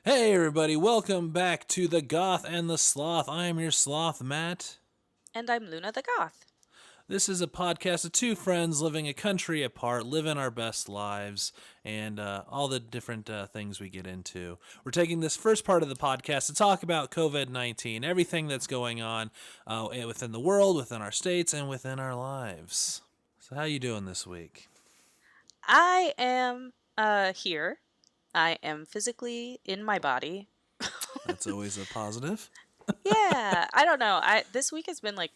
Hey everybody, welcome back to the Goth and the Sloth. I am your Sloth, Matt. And I'm Luna the Goth. This is a podcast of two friends living a country apart, living our best lives, and all the different things we get into. We're taking this first part of the podcast to talk about COVID-19, everything that's going on within the world, within our states, and within our lives. So how you doing this week? I am here. I am physically in my body. That's always a positive. Yeah, I don't know. I This week has been like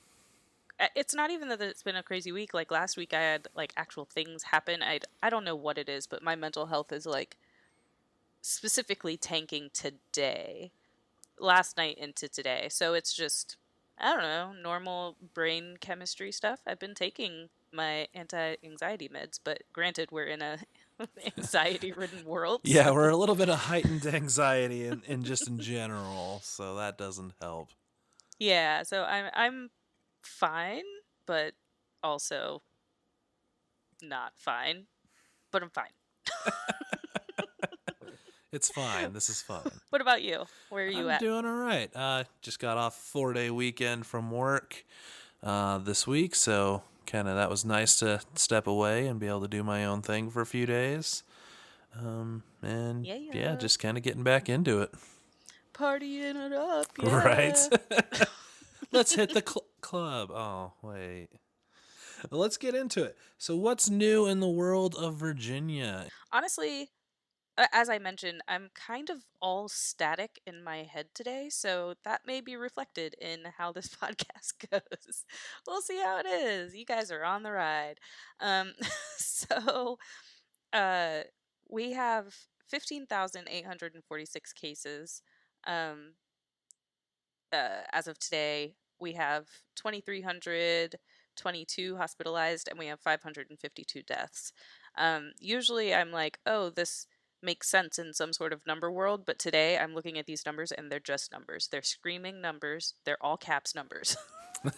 it's not even that it's been a crazy week. Like last week I had like actual things happen. I don't know what it is, but my mental health is like specifically tanking today. Last night into today. So it's just I don't know, normal brain chemistry stuff. I've been taking my anti-anxiety meds, but granted we're in a anxiety-ridden world, Yeah, so we're a little bit of heightened anxiety in just in general, so that doesn't help. yeah, so I'm fine, but also not fine, but I'm fine. It's fine. This is fine. What about you? Where are you I'm at? doing all right. Just got off a 4-day weekend from work this week, so kind of that was nice to step away and be able to do my own thing for a few days. And Yeah, yeah, yeah. just kind of getting back into it. Partying it up, Right. yeah. Let's hit the club. Oh, wait. Let's get into it. So, what's new in the world of Virginia? Honestly, as I mentioned, I'm kind of all static in my head today, so that may be reflected in how this podcast goes. We'll see how it is. You guys are on the ride. Um, so uh, we have 15,846 cases. Um, as of today, we have 2,322 hospitalized and we have 552 deaths. Usually I'm like, oh, this makes sense in some sort of number world, but today I'm looking at these numbers and they're just numbers. They're screaming numbers. They're all caps numbers.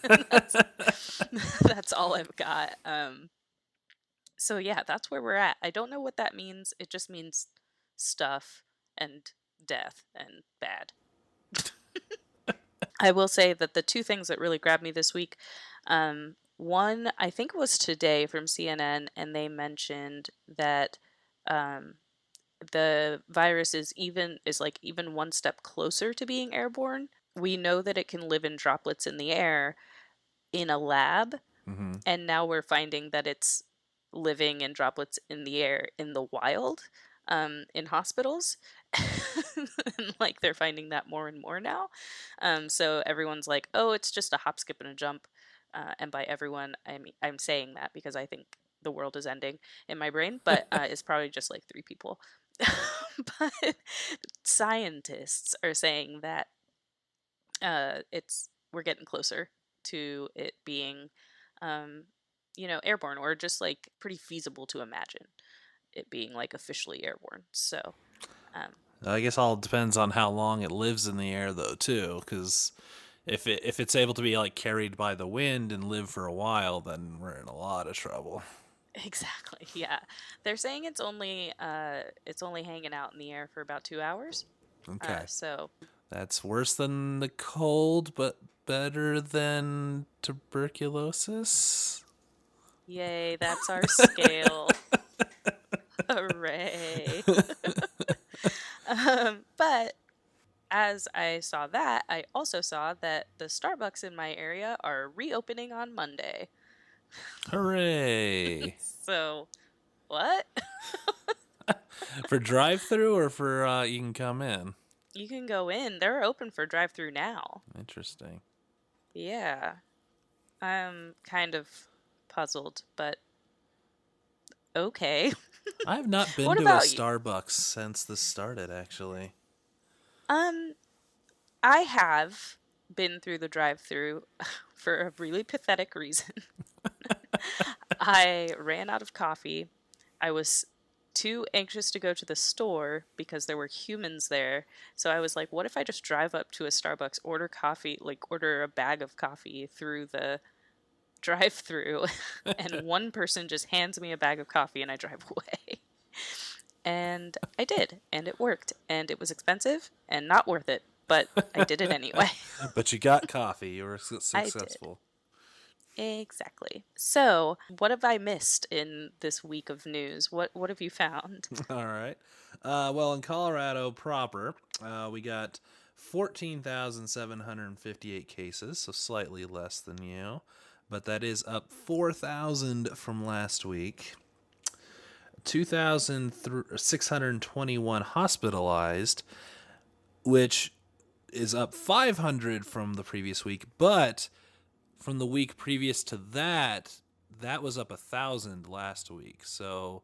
that's that's all I've got. So yeah, that's where we're at. I don't know what that means. It just means stuff and death and bad. I will say that the two things that really grabbed me this week, one I think was today from CNN, and they mentioned that um, the virus is like even one step closer to being airborne. We know that it can live in droplets in the air in a lab, Mm-hmm. and now we're finding that it's living in droplets in the air in the wild, in hospitals. And like they're finding that more and more now. So everyone's like, "Oh, it's just a hop, skip, and a jump." And by everyone, I'm saying that because I think the world is ending in my brain, but it's probably just like three people. But scientists are saying that it's we're getting closer to it being, um, airborne, or just like pretty feasible to imagine it being like officially airborne. So, um, I guess all depends on how long it lives in the air, though, too. Because if it's able to be like carried by the wind and live for a while, then we're in a lot of trouble. exactly, yeah. They're saying it's only hanging out in the air for about 2 hours. Okay, So that's worse than the cold, but better than tuberculosis. yay, that's our scale. Hooray! But as I saw that, I also saw that the Starbucks in my area are reopening on Monday. Hooray! So, what? For drive-through or for you can come in. You can go in. They're open for drive-through now. Interesting. Yeah. I'm kind of puzzled, but okay. I have not been What to a about you? Starbucks since this started. Actually, Um, I have been through the drive-through for a really pathetic reason. I ran out of coffee. I was too anxious to go to the store because there were humans there. So I was like, what if I just drive up to a Starbucks, order coffee, like order a bag of coffee through the drive through, and one person just hands me a bag of coffee and I drive away. And I did, and it worked, and it was expensive and not worth it, but I did it anyway. But you got coffee. You were I did. successful. Exactly. So, what have I missed in this week of news? What have you found? All right. Well, in Colorado proper, we got 14,758 cases, so slightly less than you, but that is up 4,000 from last week. 2,621 hospitalized, which is up 500 from the previous week, but from the week previous to that, that was up 1,000 last week. So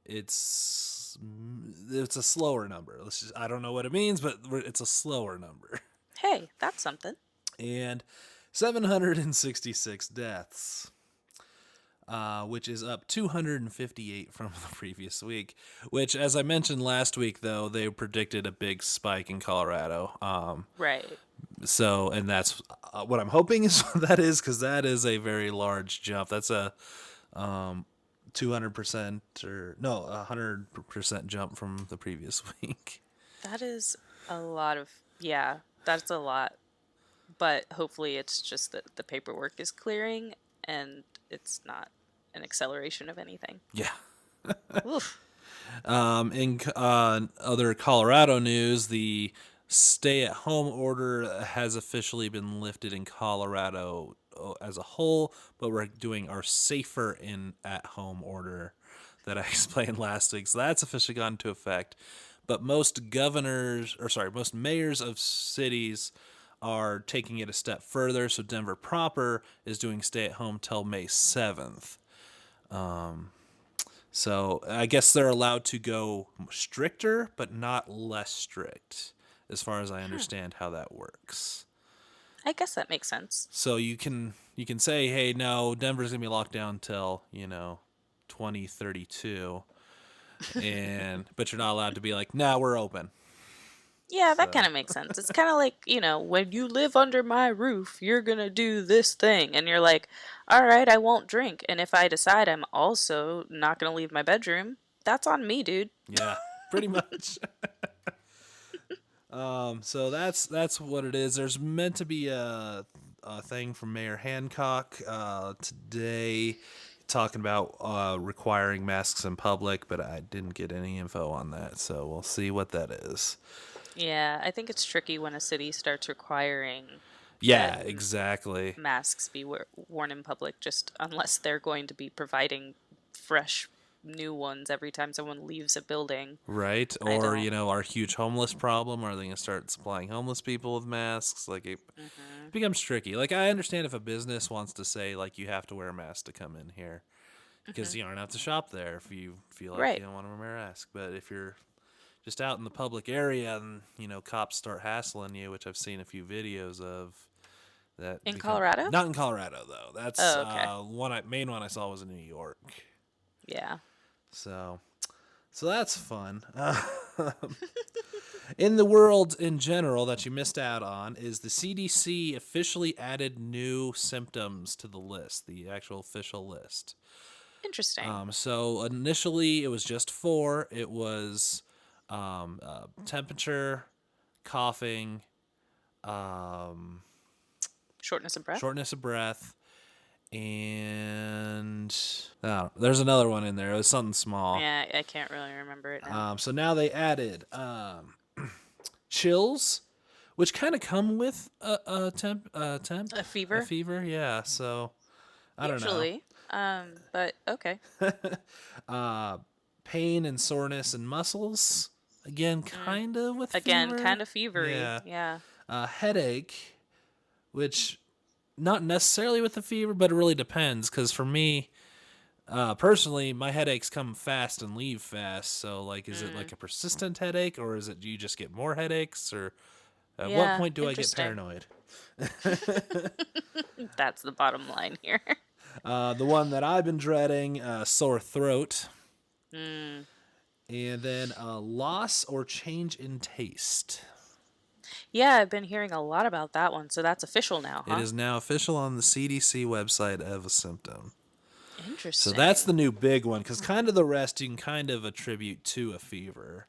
it's a slower number. I don't know what it means, but it's a slower number. Hey, that's something. And 766 deaths, which is up 258 from the previous week. Which, as I mentioned last week, though, they predicted a big spike in Colorado. Right. So, and that's what I'm hoping is that is, because that is a very large jump. That's a 200% or no, 100% jump from the previous week. That is a lot of, yeah, that's a lot. But hopefully it's just that the paperwork is clearing and it's not an acceleration of anything. Yeah. Oof. In other Colorado news, the stay-at-home order has officially been lifted in Colorado as a whole, but we're doing our safer in at-home order that I explained last week. So that's officially gone into effect. But most most mayors of cities are taking it a step further. So Denver proper is doing stay-at-home till May 7th. So I guess they're allowed to go stricter, but not less strict, as far as I understand how that works. I guess that makes sense. So you can say, hey, no, Denver's gonna be locked down till 2032, but you're not allowed to be like, nah, we're open. Yeah, that So kind of makes sense. It's kind of like, when you live under my roof, you're gonna do this thing. And you're like, all right, I won't drink. And if I decide I'm also not gonna leave my bedroom, that's on me, dude. yeah, pretty much. So that's what it is. There's meant to be a thing from Mayor Hancock today talking about requiring masks in public, but I didn't get any info on that, so we'll see what that is. Yeah, I think it's tricky when a city starts requiring that Yeah, exactly. masks be worn in public, just unless they're going to be providing fresh new ones every time someone leaves a building. Right? I Or, don't. our huge homeless problem. Are they going to start supplying homeless people with masks? Like, it Hmm. becomes tricky. Like, I understand if a business wants to say, like, you have to wear a mask to come in here because Hmm. you don't have to shop there if you feel like Right. you don't want to wear a mask. But if you're just out in the public area and, cops start hassling you, which I've seen a few videos of, that In become Colorado? not in Colorado though. That's Oh, okay. main one I saw was in New York. Yeah. So that's fun. In the world in general that you missed out on is the CDC officially added new symptoms to the list, the actual official list. Interesting. So initially it was just four. It was temperature, coughing, um, Shortness of breath? shortness of breath, and there's another one in there. It was something small. Yeah, I can't really remember it now. So now they added chills, which kind of come with A a fever? fever. Yeah. So I don't know. Usually. But okay. Pain and soreness in muscles. Again, kind of with Again, fever. kind of fevery. Yeah. Yeah. Headache, which not necessarily with the fever, but it really depends. Because for me, personally, my headaches come fast and leave fast. So, like, is it like a persistent headache, or is it you just get more headaches, or at what Yeah, point do I get interesting. paranoid? That's the bottom line here. The one that I've been dreading, sore throat, Mm. and then loss or change in taste. Yeah, I've been hearing a lot about that one, so that's official now, It huh? is now official on the CDC website of a symptom. So that's the Interesting. new big one, because kind of the rest you can kind of attribute to a fever.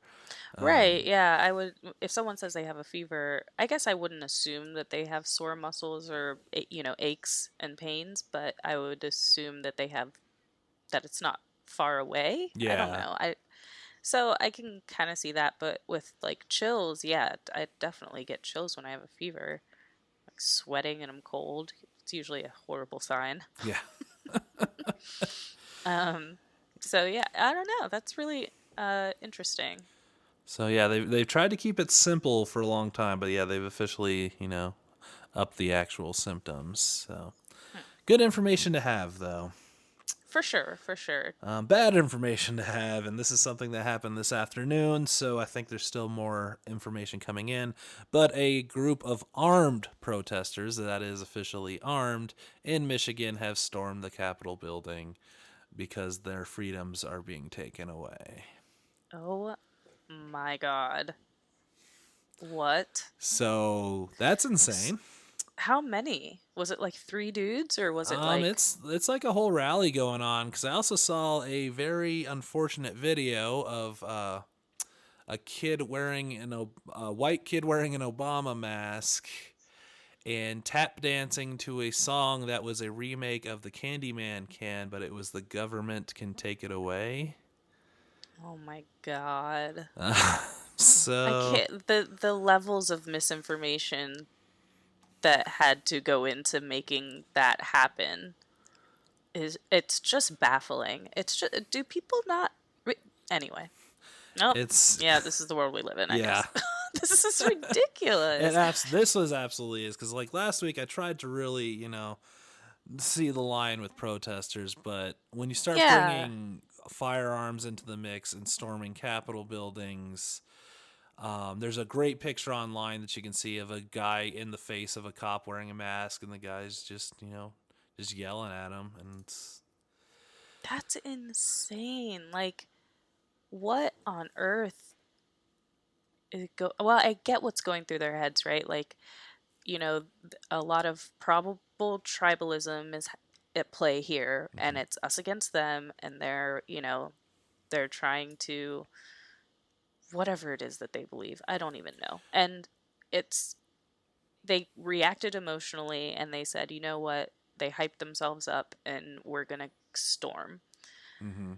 Right, yeah, I would if someone says they have a fever, I guess I wouldn't assume that they have sore muscles or aches and pains, but I would assume that they have that it's not far away. I don't Yeah. know. So I can kind of see that, but with like chills, yeah, I definitely get chills when I have a fever. Like sweating and I'm cold. It's usually a horrible sign. Yeah. Um, so yeah, I don't know. That's really interesting. So yeah, they've tried to keep it simple for a long time, but yeah, they've officially, upped the actual symptoms. So Hmm. good information to have, though. For sure, for sure. Bad information to have, and this is something that happened this afternoon, so I think there's still more information coming in. But a group of armed protesters, that is officially armed, in Michigan have stormed the Capitol building because their freedoms are being taken away. Oh my God. What? So that's S- insane. How many? Was it like three dudes or was it like, It's like a whole rally going on because I also saw a very unfortunate video of a kid wearing a white kid wearing an Obama mask and tap dancing to a song that was a remake of the Candyman can, but it was the government can take it away. oh my God. I So can't the levels of misinformation that had to go into making that happen is it's just baffling. It's just do people not anyway. Nope. it's Yeah, this is the world we live in, I yeah. guess. This is ridiculous. This was absolutely is because like last week I tried to really see the line with protesters, but when you start Yeah. bringing firearms into the mix and storming Capitol buildings, there's a great picture online that you can see of a guy in the face of a cop wearing a mask, and the guy's just yelling at him, and That's insane. Like, what on earth is go? Well, I get what's going through their heads, right? Like, a lot of probable tribalism is at play here, and it's us against them, and they're trying to whatever it is that they believe. I don't even know. And it's they reacted emotionally, and they said, you know what? They hyped themselves up, and we're gonna storm. mm-hmm.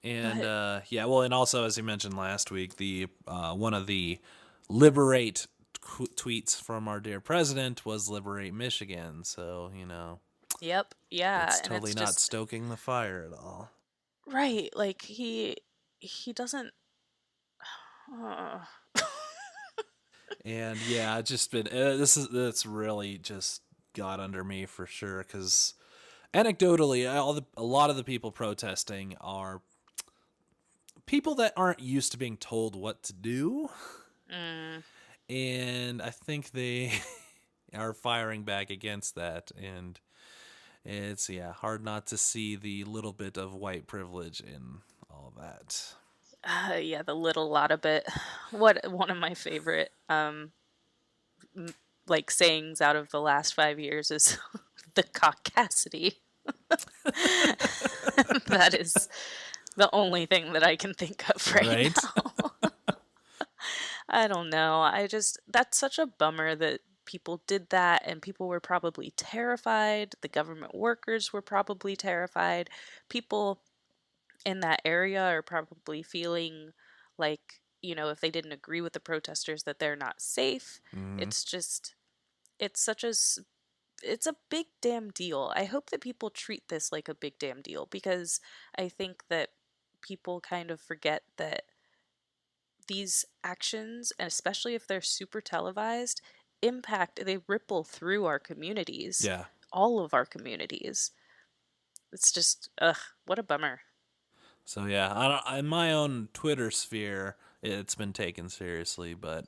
And But yeah, well, and also as you mentioned last week, the one of the liberate tweets from our dear president was "Liberate Michigan," so yep, yeah, it's and totally it's not just stoking the fire at all. right. Like he doesn't. Uh, And yeah, it's just been it's really just got under me for sure because anecdotally, a lot of the people protesting are people that aren't used to being told what to do, mm, and I think they are firing back against that, and it's hard not to see the little bit of white privilege in all that. yeah, the little lot of bit. What one of my favorite like sayings out of the last 5 years is the caucasity. That is the only thing that I can think of right Right? now. I don't know. That's such a bummer that people did that and people were probably terrified. The government workers were probably terrified. People in that area are probably feeling like, if they didn't agree with the protesters, that they're not safe. Mm-hmm. It's just, it's such a, it's a big damn deal. I hope that people treat this like a big damn deal because I think that people kind of forget that these actions, and especially if they're super televised, they ripple through our communities, Yeah. all of our communities. It's just, ugh, what a bummer. So yeah, in my own Twitter sphere, it's been taken seriously, but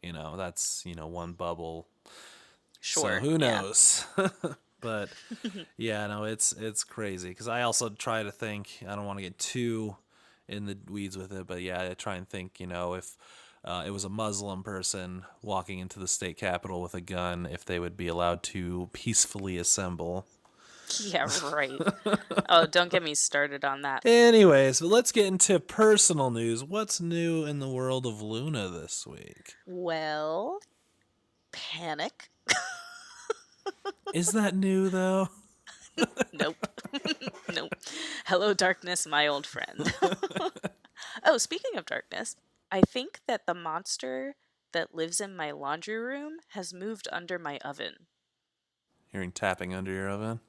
that's one bubble. So Sure, who yeah. knows? But yeah, no, it's crazy because I also try to think. I don't want to get too in the weeds with it, but yeah, I try and think. If it was a Muslim person walking into the state capitol with a gun, if they would be allowed to peacefully assemble. Yeah, right. Oh, don't get me started on that. Anyways, but let's get into personal news. What's new in the world of Luna this week? Well, panic. Is that new though? Nope. Nope. Hello, darkness, my old friend. Oh, speaking of darkness, I think that the monster that lives in my laundry room has moved under my oven. Hearing tapping under your oven?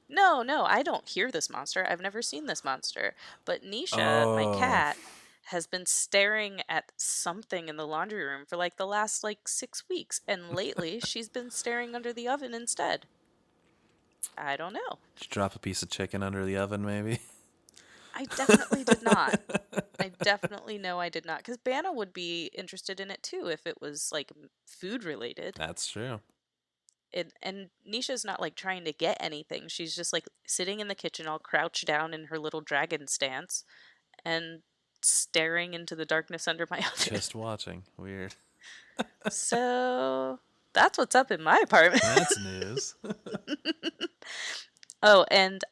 No, no, I don't hear this monster. I've never seen this monster. But Nisha, my Oh, cat, has been staring at something in the laundry room for like the last like 6 weeks. And lately, she's been staring under the oven instead. I don't know. did you drop a piece of chicken under the oven maybe? I definitely did not. I definitely know I did not. Because Banna would be interested in it too if it was like food related. That's true. And Nisha's not like trying to get anything. She's just like sitting in the kitchen all crouched down in her little dragon stance and staring into the darkness under my oven. Just watching. Weird. So that's what's up in my apartment. That's news. Oh, and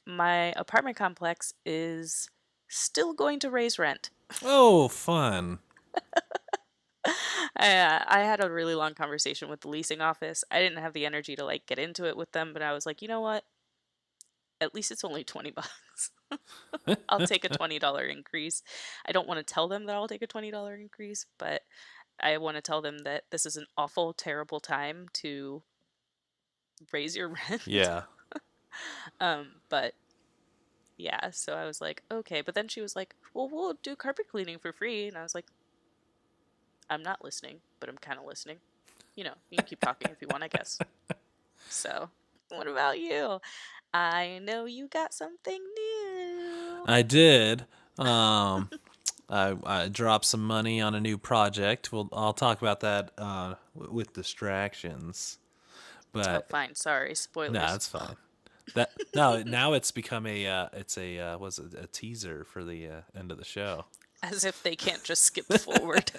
my apartment complex is still going to raise rent. Oh, fun. I had a really long conversation with the leasing office. I didn't have the energy to like get into it with them, but I was like, you know what? At least it's only $20. I'll take a $20 increase. I don't want to tell them that I'll take a $20 increase, but I want to tell them that this is an awful, terrible time to raise your rent. Yeah. But yeah, so I was like, okay. But then she was like, well, we'll do carpet cleaning for free. And I was like, I'm not listening, but I'm kind of listening. You know, you can keep talking if you want, I guess. So, what about you? I know you got something new. I did. I dropped some money on a new project. I'll talk about that with distractions. Oh, But fine. Sorry, no, spoilers. it's fine. That no, now it's become was it a teaser for the end of the show. As if they can't just skip forward.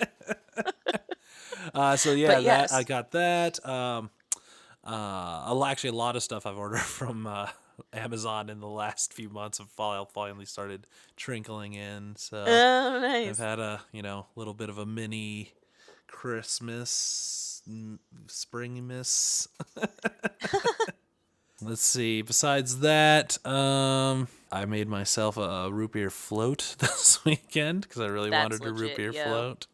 So yeah, But that I yes. got that. Actually, a lot of stuff I've ordered from Amazon in the last few months have finally started trickling in. So Oh, I've nice. had a little bit of a mini Christmas spring miss. Let's see. Besides that, I made myself a root beer float this weekend because I really That's wanted a root legit, beer yo. float.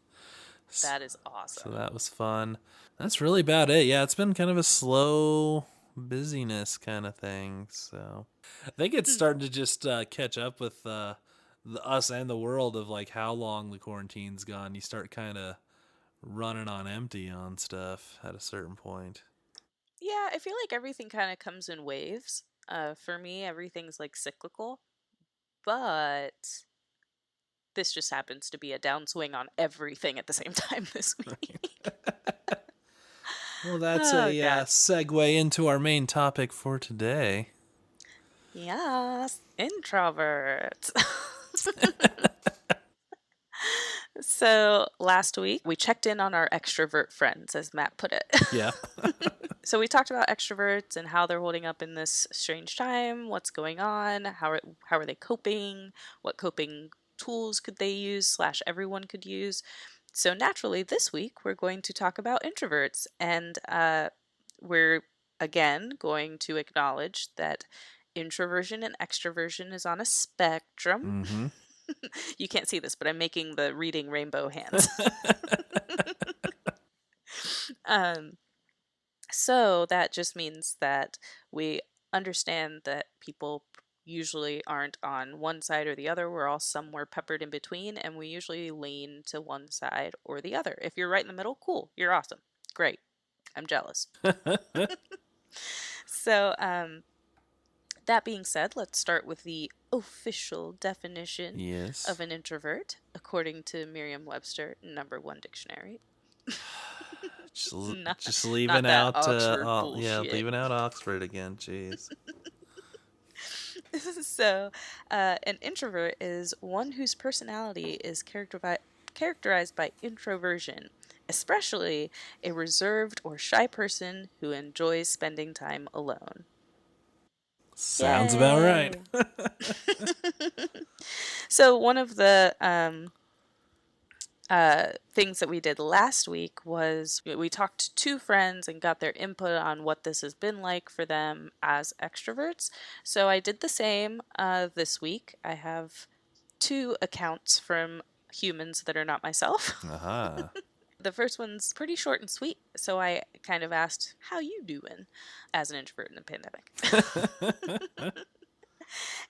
That is So awesome. that was fun. That's really about it. Yeah, it's been kind of a slow busyness kind of thing. So I think it's starting to just catch up with us and the world of like how long the quarantine's gone. You start kind of running on empty on stuff at a certain point. Yeah, I feel like everything kind of comes in waves. For me, everything's like cyclical, but this just happens to be a downswing on everything at the same time this week. Well, that's a Oh, God. segue into our main topic for today. Yes, introverts. So last week we checked in on our extrovert friends, as Matt put it. Yeah. So we talked about extroverts and how they're holding up in this strange time, what's going on, how are they coping, what coping tools could they use slash everyone could use. So naturally, this week we're going to talk about introverts, and we're again going to acknowledge that introversion and extroversion is on a spectrum. Mm-hmm. You can't see this, but I'm making the reading rainbow hands. um, So that just means that we understand that people usually aren't on one side or the other. We're all somewhere peppered in between, and we usually lean to one side or the other. If you're right in the middle, cool, you're awesome. Great. I'm jealous. So, that being said, let's start with the official definition Yes. of an introvert, according to Merriam Webster, number one dictionary. not, Just not leaving that out Oxford yeah, bullshit. leaving out Oxford again. Jeez. So, an introvert is one whose personality is characterized by introversion, especially a reserved or shy person who enjoys spending time alone. Sounds about right. Yay! So, one of the things that we did last week was we talked to two friends and got their input on what this has been like for them as extroverts. So I did the same this week. I have two accounts from humans that are not myself. Aha. The first one's pretty short and sweet, so I kind of asked, "How you doing as an introvert in the pandemic?"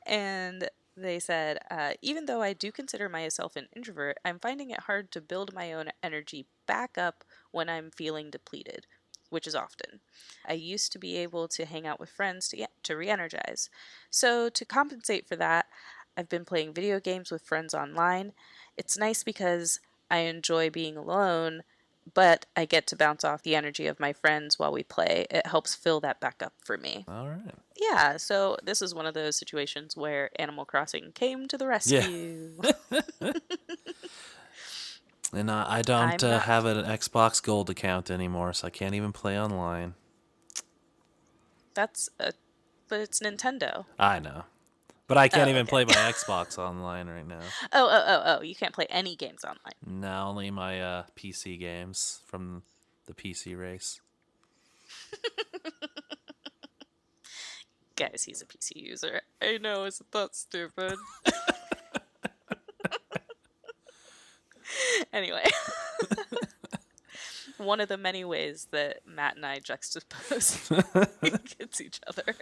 And they said, even though I do consider myself an introvert, I'm finding it hard to build my own energy back up when I'm feeling depleted, which is often. I used to be able to hang out with friends to re energize. So, to compensate for that, I've been playing video games with friends online. It's nice because I enjoy being alone, but I get to bounce off the energy of my friends while we play. It helps fill that back up for me. All right. Yeah, so this is one of those situations where Animal Crossing came to the Yeah. rescue. And I don't I'm not. have an Xbox Gold account anymore, so I can't even play online. That's a. But it's Nintendo. I know. But I can't Oh, even okay. play my Xbox online right now. Oh. You can't play any games online. Now only my PC games from the PC race. Guys, he's a PC user. I know, isn't that stupid? Anyway, one of the many ways that Matt and I juxtapose against each other.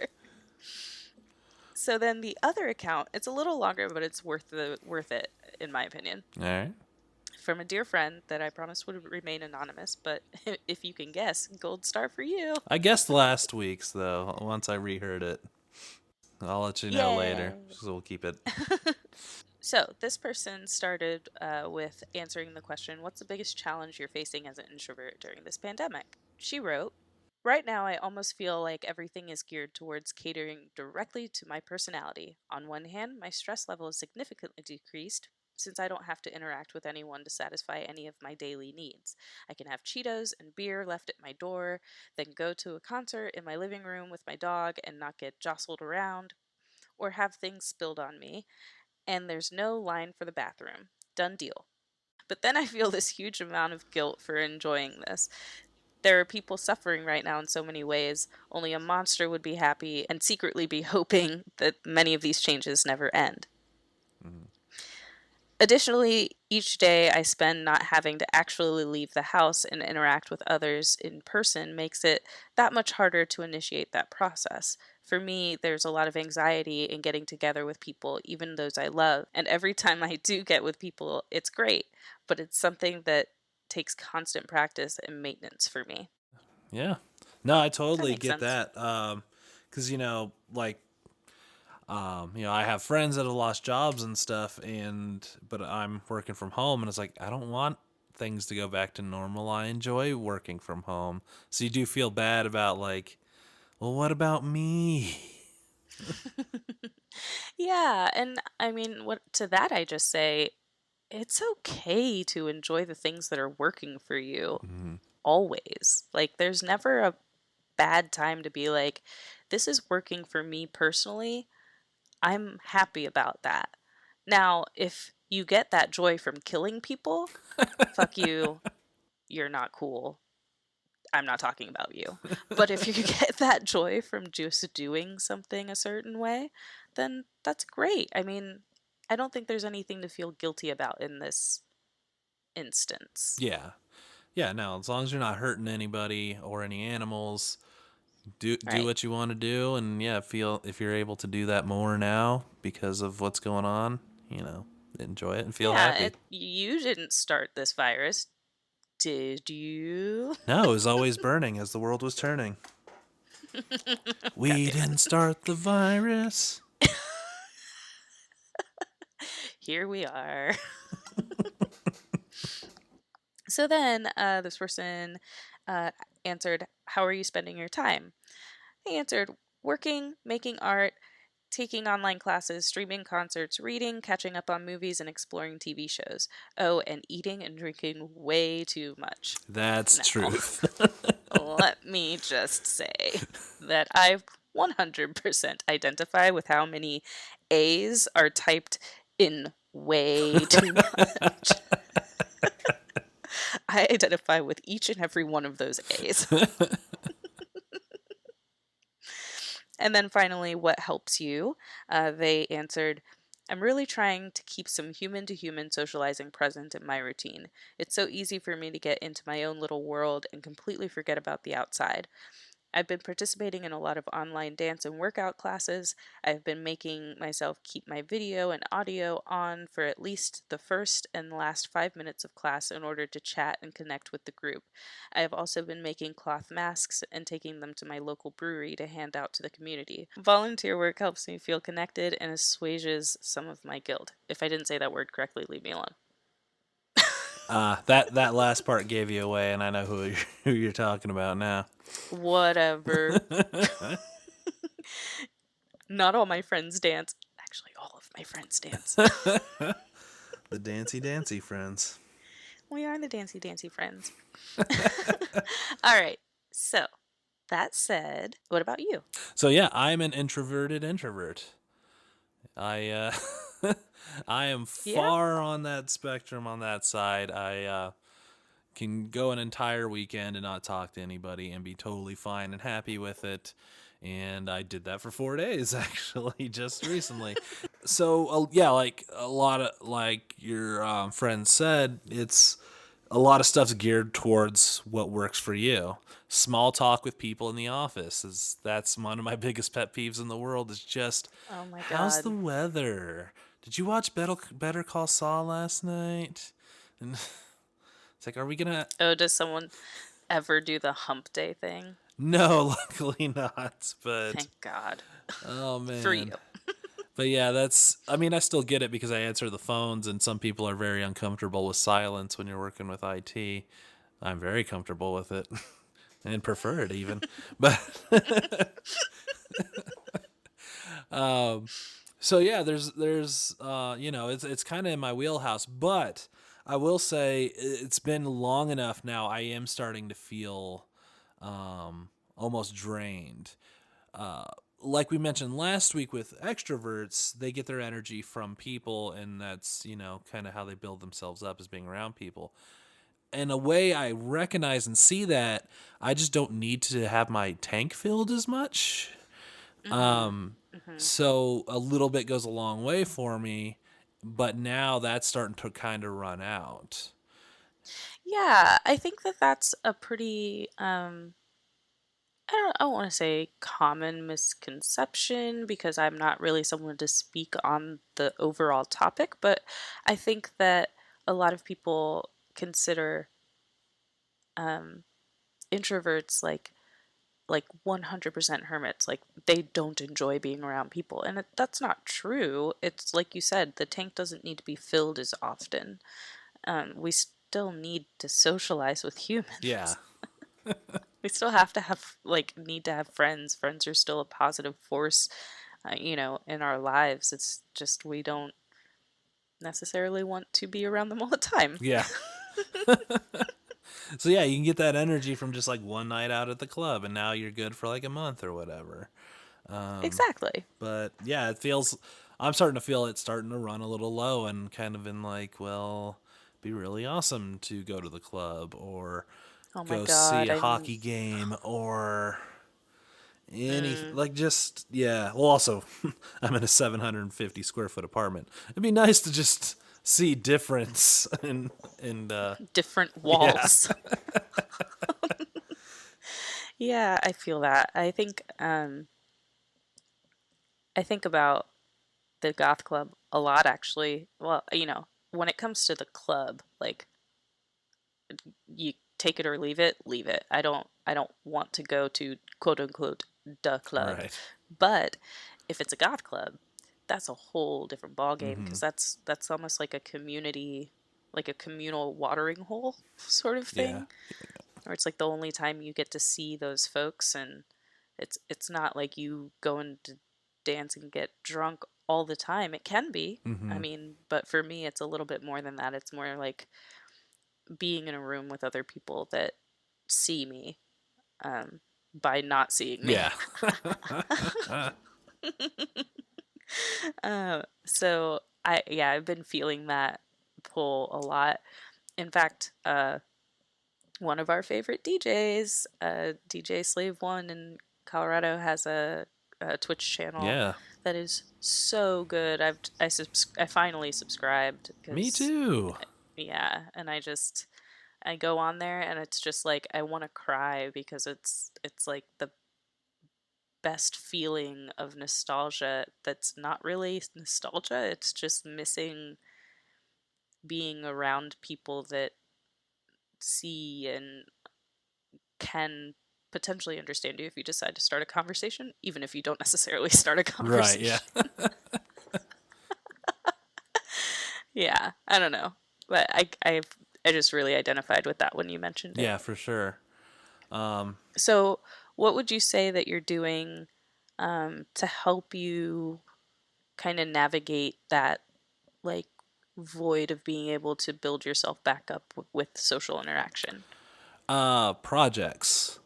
So then the other account, it's a little longer, but it's worth it, in my opinion. All right. From a dear friend that I promised would remain anonymous, but if you can guess, gold star for you. I guessed last week's, though, once I reheard it. I'll let you know later, Yay! so we'll keep it. So this person started with answering the question, what's the biggest challenge you're facing as an introvert during this pandemic? She wrote, right now, I almost feel like everything is geared towards catering directly to my personality. On one hand, my stress level is significantly decreased since I don't have to interact with anyone to satisfy any of my daily needs. I can have Cheetos and beer left at my door, then go to a concert in my living room with my dog and not get jostled around, or have things spilled on me, and there's no line for the bathroom. Done deal. But then I feel this huge amount of guilt for enjoying this. There are people suffering right now in so many ways. Only a monster would be happy and secretly be hoping that many of these changes never end. Mm. Additionally, each day I spend not having to actually leave the house and interact with others in person makes it that much harder to initiate that process. For me, there's a lot of anxiety in getting together with people, even those I love. And every time I do get with people, it's great, but it's something that takes constant practice and maintenance for me. Yeah. No, I If that totally makes get sense. that. Because I have friends that have lost jobs and stuff, but I'm working from home, and it's like I don't want things to go back to normal. I enjoy working from home, so you do feel bad about like, well, what about me? Yeah, and I mean, what to that I just say, it's okay to enjoy the things that are working for you Mm, always. Like, there's never a bad time to be like, this is working for me personally. I'm happy about that. Now, if you get that joy from killing people, fuck you. You're not cool. I'm not talking about you. But if you get that joy from just doing something a certain way, then that's great. I mean, I don't think there's anything to feel guilty about in this instance. yeah, yeah. No, as long as you're not hurting anybody or any animals, do Right. what you want to do, and yeah, feel if you're able to do that more now because of what's going on, enjoy it and feel Yeah, happy. you didn't start this virus, did you? No, it was always burning as the world was turning. God We damn it. didn't start the virus. Here we are. So then this person uh, answered, how are you spending your time? I answered, working, making art, taking online classes, streaming concerts, reading, catching up on movies, and exploring TV shows. Oh, and eating and drinking way too much. That's Now, truth. let me just say that I 100% identify with how many A's are typed in way too much. I identify with each and every one of those A's. And then finally, what helps you? They answered, I'm really trying to keep some human to human socializing present in my routine. It's so easy for me to get into my own little world and completely forget about the outside. I've been participating in a lot of online dance and workout classes. I've been making myself keep my video and audio on for at least the first and last 5 minutes of class in order to chat and connect with the group. I have also been making cloth masks and taking them to my local brewery to hand out to the community. Volunteer work helps me feel connected and assuages some of my guilt. If I didn't say that word correctly, leave me alone. That last part gave you away, and I know who you're talking about now. Whatever. Not all my friends dance. Actually, all of my friends dance. The dancy friends. We are the dancy dancy friends. All right. So, that said, what about you? So yeah, I'm an introverted introvert. I I am Yeah. far on that spectrum on that side. I can go an entire weekend and not talk to anybody and be totally fine and happy with it. And I did that for 4 days actually, just recently. So yeah, like a lot of like your friend said, it's a lot of stuff's geared towards what works for you. Small talk with people in the office is that's one of my biggest pet peeves in the world. Is just Oh my how's the God. weather? Did you watch Better Call Saul last night? And it's like, are we gonna? Oh, does someone ever do the hump day thing? No, luckily not. But Thank God. oh For you. man. But yeah, that's. I mean, I still get it because I answer the phones, and some people are very uncomfortable with silence when you're working with IT. I'm very comfortable with it and prefer it even. But so yeah, there's it's kind of in my wheelhouse. But I will say it's been long enough now. I am starting to feel almost drained. Like we mentioned last week with extroverts, they get their energy from people, and that's kind of how they build themselves up as being around people. In a way, I recognize and see that I just don't need to have my tank filled as much. Mm-hmm. Mm-hmm. So a little bit goes a long way for me, but now that's starting to kind of run out. Yeah, I think that that's a pretty I don't want to say common misconception because I'm not really someone to speak on the overall topic, but I think that a lot of people consider um, introverts like 100% hermits, like they don't enjoy being around people, and that's not true. It's like you said, the tank doesn't need to be filled as often. We still need to socialize with Yeah. humans. We still have to have like need to have friends. Friends are still a positive force, in our lives. It's just we don't necessarily want to be around them all the time. Yeah. So yeah, you can get that energy from just like one night out at the club, and now you're good for like a month or whatever. Exactly. But yeah, it feels. I'm starting to feel it's starting to run a little low, and kind of in like, well, be really awesome to go to the club or Oh my go see God. a hockey game or anything Mm, like just yeah. Well, also, I'm in a 750 square foot apartment. It'd be nice to just see difference and different yeah. walls. Yeah, I feel that. I think about the goth club a lot actually. Well, when it comes to the club, like you take it or leave it. I don't want to go to quote unquote the club. Right. But if it's a goth club, that's a whole different ball game Mm-hmm. because that's almost like a community, like a communal watering hole sort of Yeah. thing, or it's like the only time you get to see those folks, and it's not like you going to. dance and get drunk all the time. It can be. I Mm-hmm. mean, but for me, it's a little bit more than that. It's more like being in a room with other people that see me um, by not seeing me. Yeah. So I've been feeling that pull a lot. In fact, one of our favorite DJs, DJ Slave One in Colorado, has a Twitch channel Yeah. that is so good. I finally subscribed Me because too. yeah, and I go on there and it's just like I want to cry because it's like the best feeling of nostalgia that's not really nostalgia. It's just missing being around people that see and can potentially understand you if you decide to start a conversation, even if you don't necessarily start a Right. Yeah. conversation. Yeah, I don't know. But I just really identified with that when you mentioned it. Yeah, for sure. Um, So, what would you say that you're doing to help you kind of navigate that like void of being able to build yourself back up with social interaction? projects.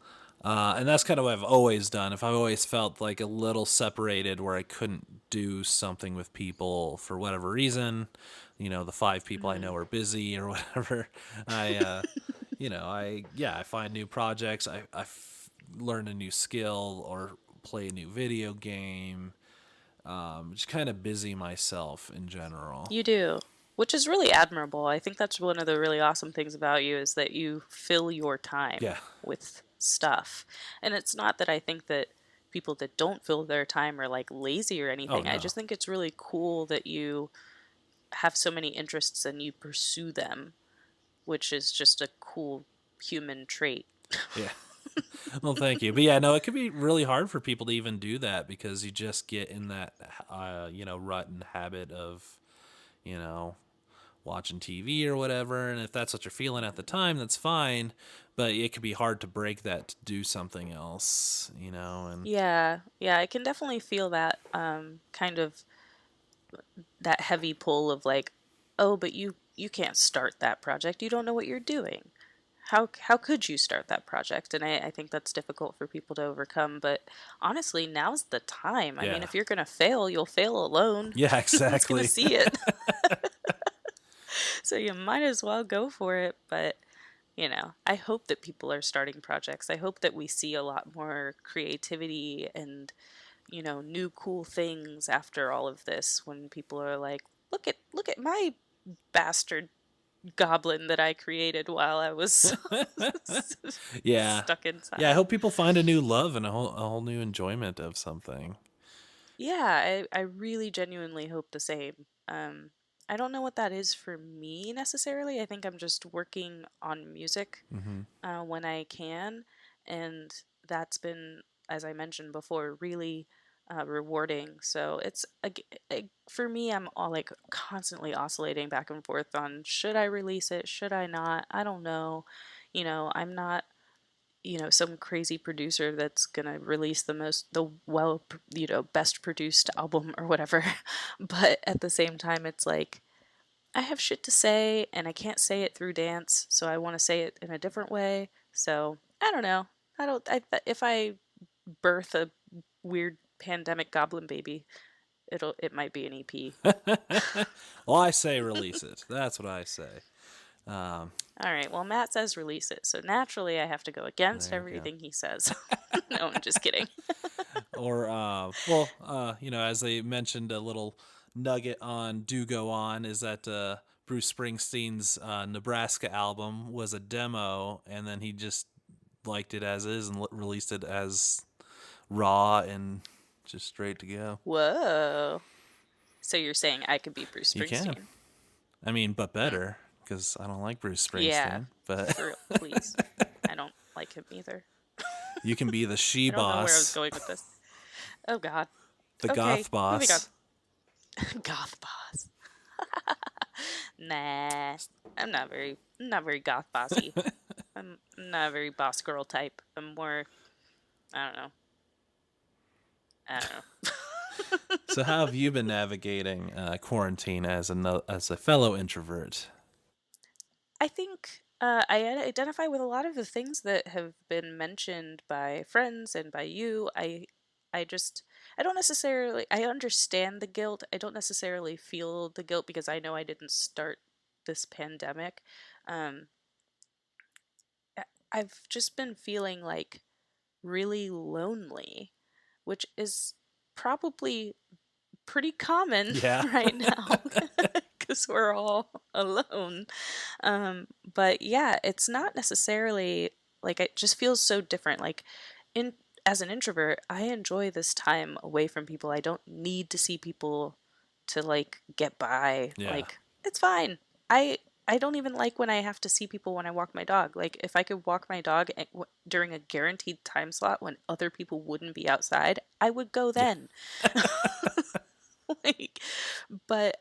And that's kind of what I've always done. If I've always felt like a little separated where I couldn't do something with people for whatever reason, the five people I Hmm. know are busy or whatever, I, I find new projects. Learn a new skill or play a new video game. Just kind of busy myself in general. You do, which is really admirable. I think that's one of the really awesome things about you is that you fill your time Yeah. with stuff. And it's not that I think that people that don't fill their time are like lazy or Oh, anything. I no. just think it's really cool that you have so many interests and you pursue them, which is just a cool human trait. Yeah. Well, thank you. But yeah, no, it could be really hard for people to even do that because you just get in that, rut and habit of, you know, watching TV or whatever. And if that's what you're feeling at the time, that's fine. But it could be hard to break that to do something else. And Yeah, yeah, I can definitely feel that kind of that heavy pull of like, oh, but you can't start that project. You don't know what you're doing. How could you start that project? And I think that's difficult for people to overcome. But honestly, now's the time. I mean, yeah. if you're gonna fail, you'll fail alone. Yeah, No one's gonna exactly. see it. So you might as well go for it. But I hope that people are starting projects. I hope that we see a lot more creativity and new cool things after all of this when people are like, look at my bastard goblin that I created while I was Yeah. stuck Yeah, I inside. hope people find a new love and a whole new enjoyment of something. Yeah, I really genuinely hope the same. Um, I don't know what that is for me necessarily. I think I'm just working on music Hmm. when I can, and that's been, as I mentioned before, really rewarding. So it's for me, I'm all like constantly oscillating back and forth on should I release it, should I not? I don't know. I'm not some crazy producer that's gonna release best produced album or whatever. But at the same time, it's like I have shit to say and I can't say it through dance, so I want to say it in a different way. So I don't know. I don't. If I birth a weird pandemic goblin baby, it might be an EP. Well, I say release it. That's what I say. Um, All right. Well, Matt says release it, so naturally I have to go against there you go. everything he says. No, I'm just kidding. Or, as they mentioned, a little nugget on Do Go On is that Bruce Springsteen's Nebraska album was a demo, and then he just liked it as is and released it as raw and just straight to go. Whoa. So you're saying I could be Bruce You can. Springsteen? I mean, but Hmm. better, because I don't like Bruce Yeah. Springsteen, but For please. I don't like him either. you can be the she I don't know where I was boss, going with this. Oh God. the Okay, goth moving on. boss. Goth boss. Nah, I'm not very goth bossy. I'm not a very boss girl type. I'm more, I don't know. I don't know. So how have you been navigating quarantine as as a fellow introvert? I think identify with a lot of the things that have been mentioned by friends and by you. I just I don't necessarily I understand the guilt. I don't necessarily feel the guilt because I know I didn't start this pandemic. Um, I've just been feeling like really lonely, which is probably pretty common Yeah. right now because we're all alone. But yeah, it's not necessarily like it just feels so different. Like in as an introvert, I enjoy this time away from people. I don't need to see people to like get by. Yeah. Like it's fine. I don't even like when I have to see people when I walk my dog. Like if I could walk my dog during a guaranteed time slot when other people wouldn't be outside, I would go Yeah. then. Like, but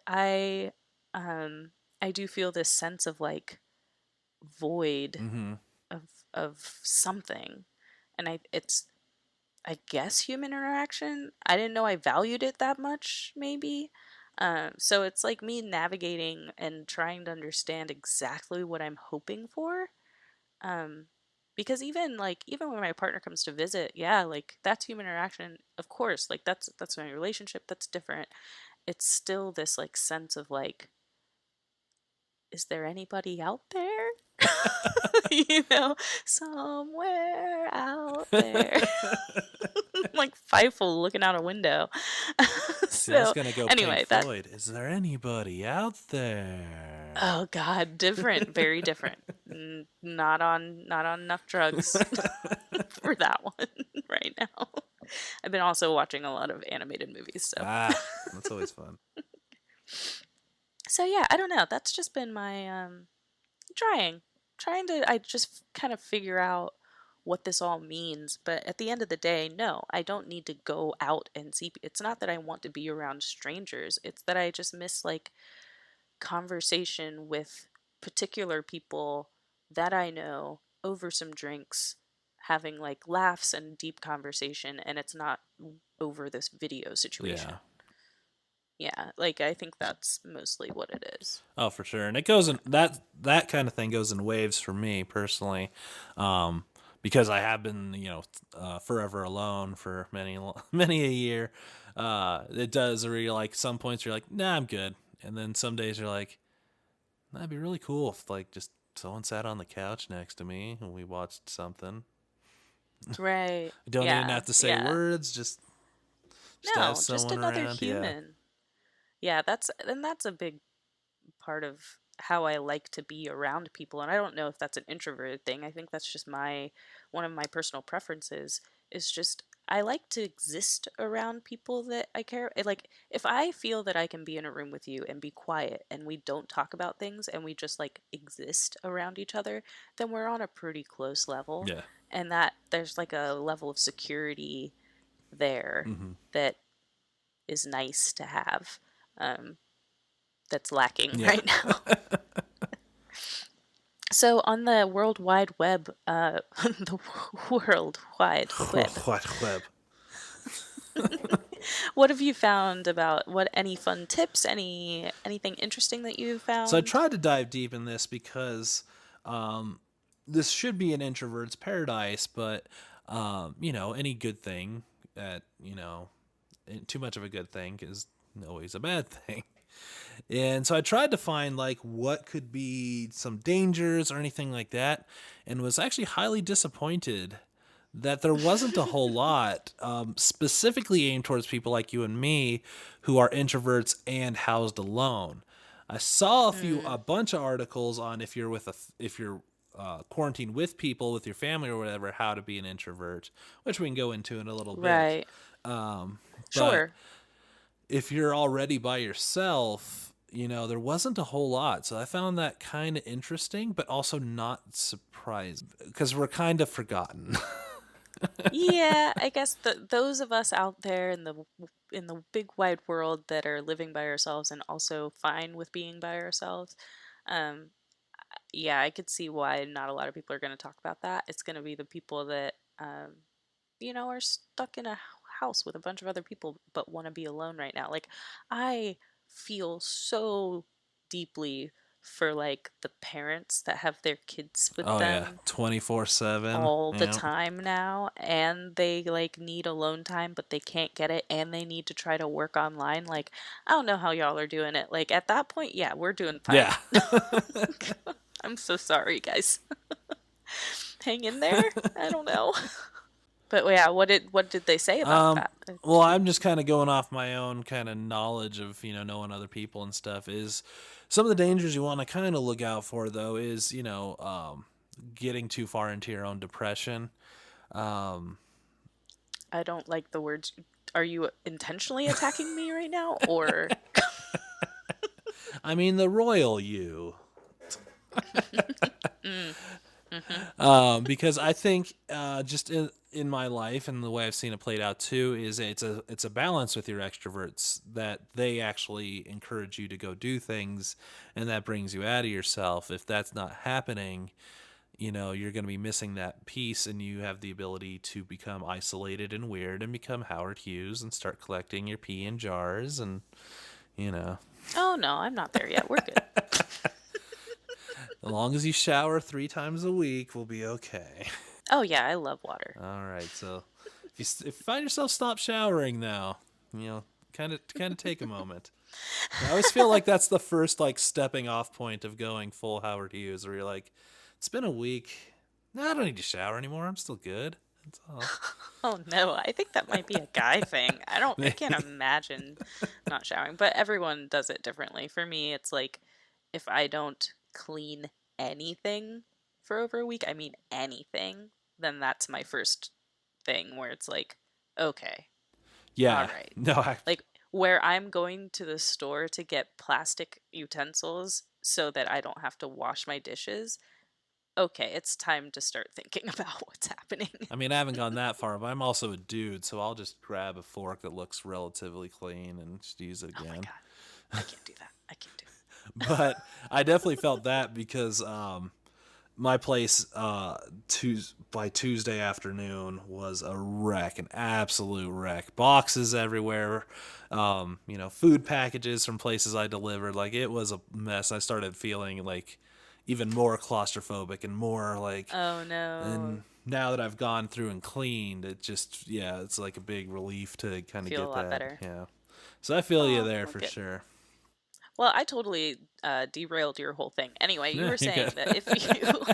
um I do feel this sense of like void Mm-hmm. of something. And it's I guess human interaction. I didn't know I valued it that much, maybe. So it's like me navigating and trying to understand exactly what I'm hoping for. Um, because even when my partner comes to visit, yeah, like that's human interaction, of course. Like that's my relationship. That's different. It's still this like sense of like, is there anybody out there? You know, somewhere out there. Like Fievel looking out a window. See, I was So gonna go Pink anyway, that Floyd. Is there anybody out there? oh god, different, very different. Not on enough drugs for that one right now. I've been also watching a lot of animated movies, so Ah, that's always fun. so yeah, I don't know. That's just been my trying to I just kind of figure out what this all means, but at the end of the day, no, I don't need to go out and see it's not that I want to be around strangers. It's that I just miss like conversation with particular people that I know over some drinks, having like laughs and deep conversation, and it's not over this video situation. Yeah. Yeah, like I think that's mostly what it is. Oh, for sure. And it goes in that kind of thing goes in waves for me personally, because I have been forever alone for many a year. It does where you're like some points you're like nah I'm good, and then some days you're like that'd be really cool if like just someone sat on the couch next to me and we watched something. Right. Don't even Yeah. have to say Yeah. words, just have No, just someone another around. Yeah. human. Yeah, that's a big part of how I like to be around people. And I don't know if that's an introverted thing. I think that's just my one of my personal preferences is just I like to exist around people that I care. Like if I feel that I can be in a room with you and be quiet and we don't talk about things and we just like exist around each other, then we're on a pretty close level. Yeah. And that there's like a level of security there Hmm. that is nice to have. Um, that's lacking Yeah. right now. So on the World Wide Web, the World Wide Web, What web? what have you found about what any fun tips, anything interesting that you So I found? tried to dive deep in this because this should be an introvert's paradise, but any good thing that too much of a good thing is always a bad thing. And so I tried to find like what could be some dangers or anything like that, and was actually highly disappointed that there wasn't a whole lot specifically aimed towards people like you and me who are introverts and housed alone. I saw a Mm, bunch of articles on if you're quarantined with people, with your family or whatever, how to be an introvert, which we can go into in a little bit. right. But Sure. if you're already by yourself, there wasn't a whole lot. So I found that kind of interesting, but also not surprising because we're kind of forgotten. Yeah, I guess those of us out there in the big wide world that are living by ourselves and also fine with being by ourselves, um, yeah, I could see why not a lot of people are going to talk about that. It's going to be the people that are stuck in a house with a bunch of other people but want to be alone right now. Like, I feel so deeply for like the parents that have their kids with Oh yeah, them 24/7. all the Yeah. time now, and they like need alone time but they can't get it, and they need to try to work online. Like, I don't know how y'all are doing it. Like, at that point, yeah, we're doing fine. Yeah. I'm so sorry, guys. Hang in there. I don't know. But yeah, what did they say about Um, that well, to you? I'm just kind of going off my own kind of knowledge of, knowing other people and stuff. Is some of the dangers you want to kind of look out for, though, is, getting too far into your own depression. Um, I don't like the words. Are you intentionally attacking me right now, or I mean, the royal you. mm, mm-hmm. Because I think just in my life and the way I've seen it played out too is it's a balance with your extroverts that they actually encourage you to go do things, and that brings you out of yourself. If that's not happening, you're going to be missing that piece, and you have the ability to become isolated and weird and become Howard Hughes and start collecting your pee in jars and you know Oh no, I'm not there yet. We're good. as long as you shower 3 times a week, we'll be okay. Oh yeah, I love water. All right, so if you find yourself stop showering now, kind of take a moment. I always feel like that's the first like stepping off point of going full Howard Hughes, where you're like, it's been a week. No, I don't need to shower anymore. I'm still good. That's all. Oh no, I think that might be a guy thing. I can't imagine not showering, but everyone does it differently. For me, it's like if I don't clean anything for over a week, I mean anything, then that's my first thing where it's like, okay, all Yeah. right. No. Like, where I'm going to the store to get plastic utensils so that I don't have to wash my dishes. Okay, it's time to start thinking about what's happening. I mean, I haven't gone that far, but I'm also a dude, so I'll just grab a fork that looks relatively clean and just use it Oh my again. god. I can't do that. I can't do But I definitely felt that because my place by Tuesday afternoon was a wreck, an absolute wreck. Boxes everywhere, food packages from places I delivered. Like, it was a mess. I started feeling like even more claustrophobic and more like, Oh no. and now that I've gone through and cleaned, it just, yeah, it's like a big relief to kind of Feel a get lot that. better. Yeah. So I feel you Oh, there well, for good. sure. Well, I totally derailed your whole thing. Anyway, you Yeah, were you're good. saying that if you.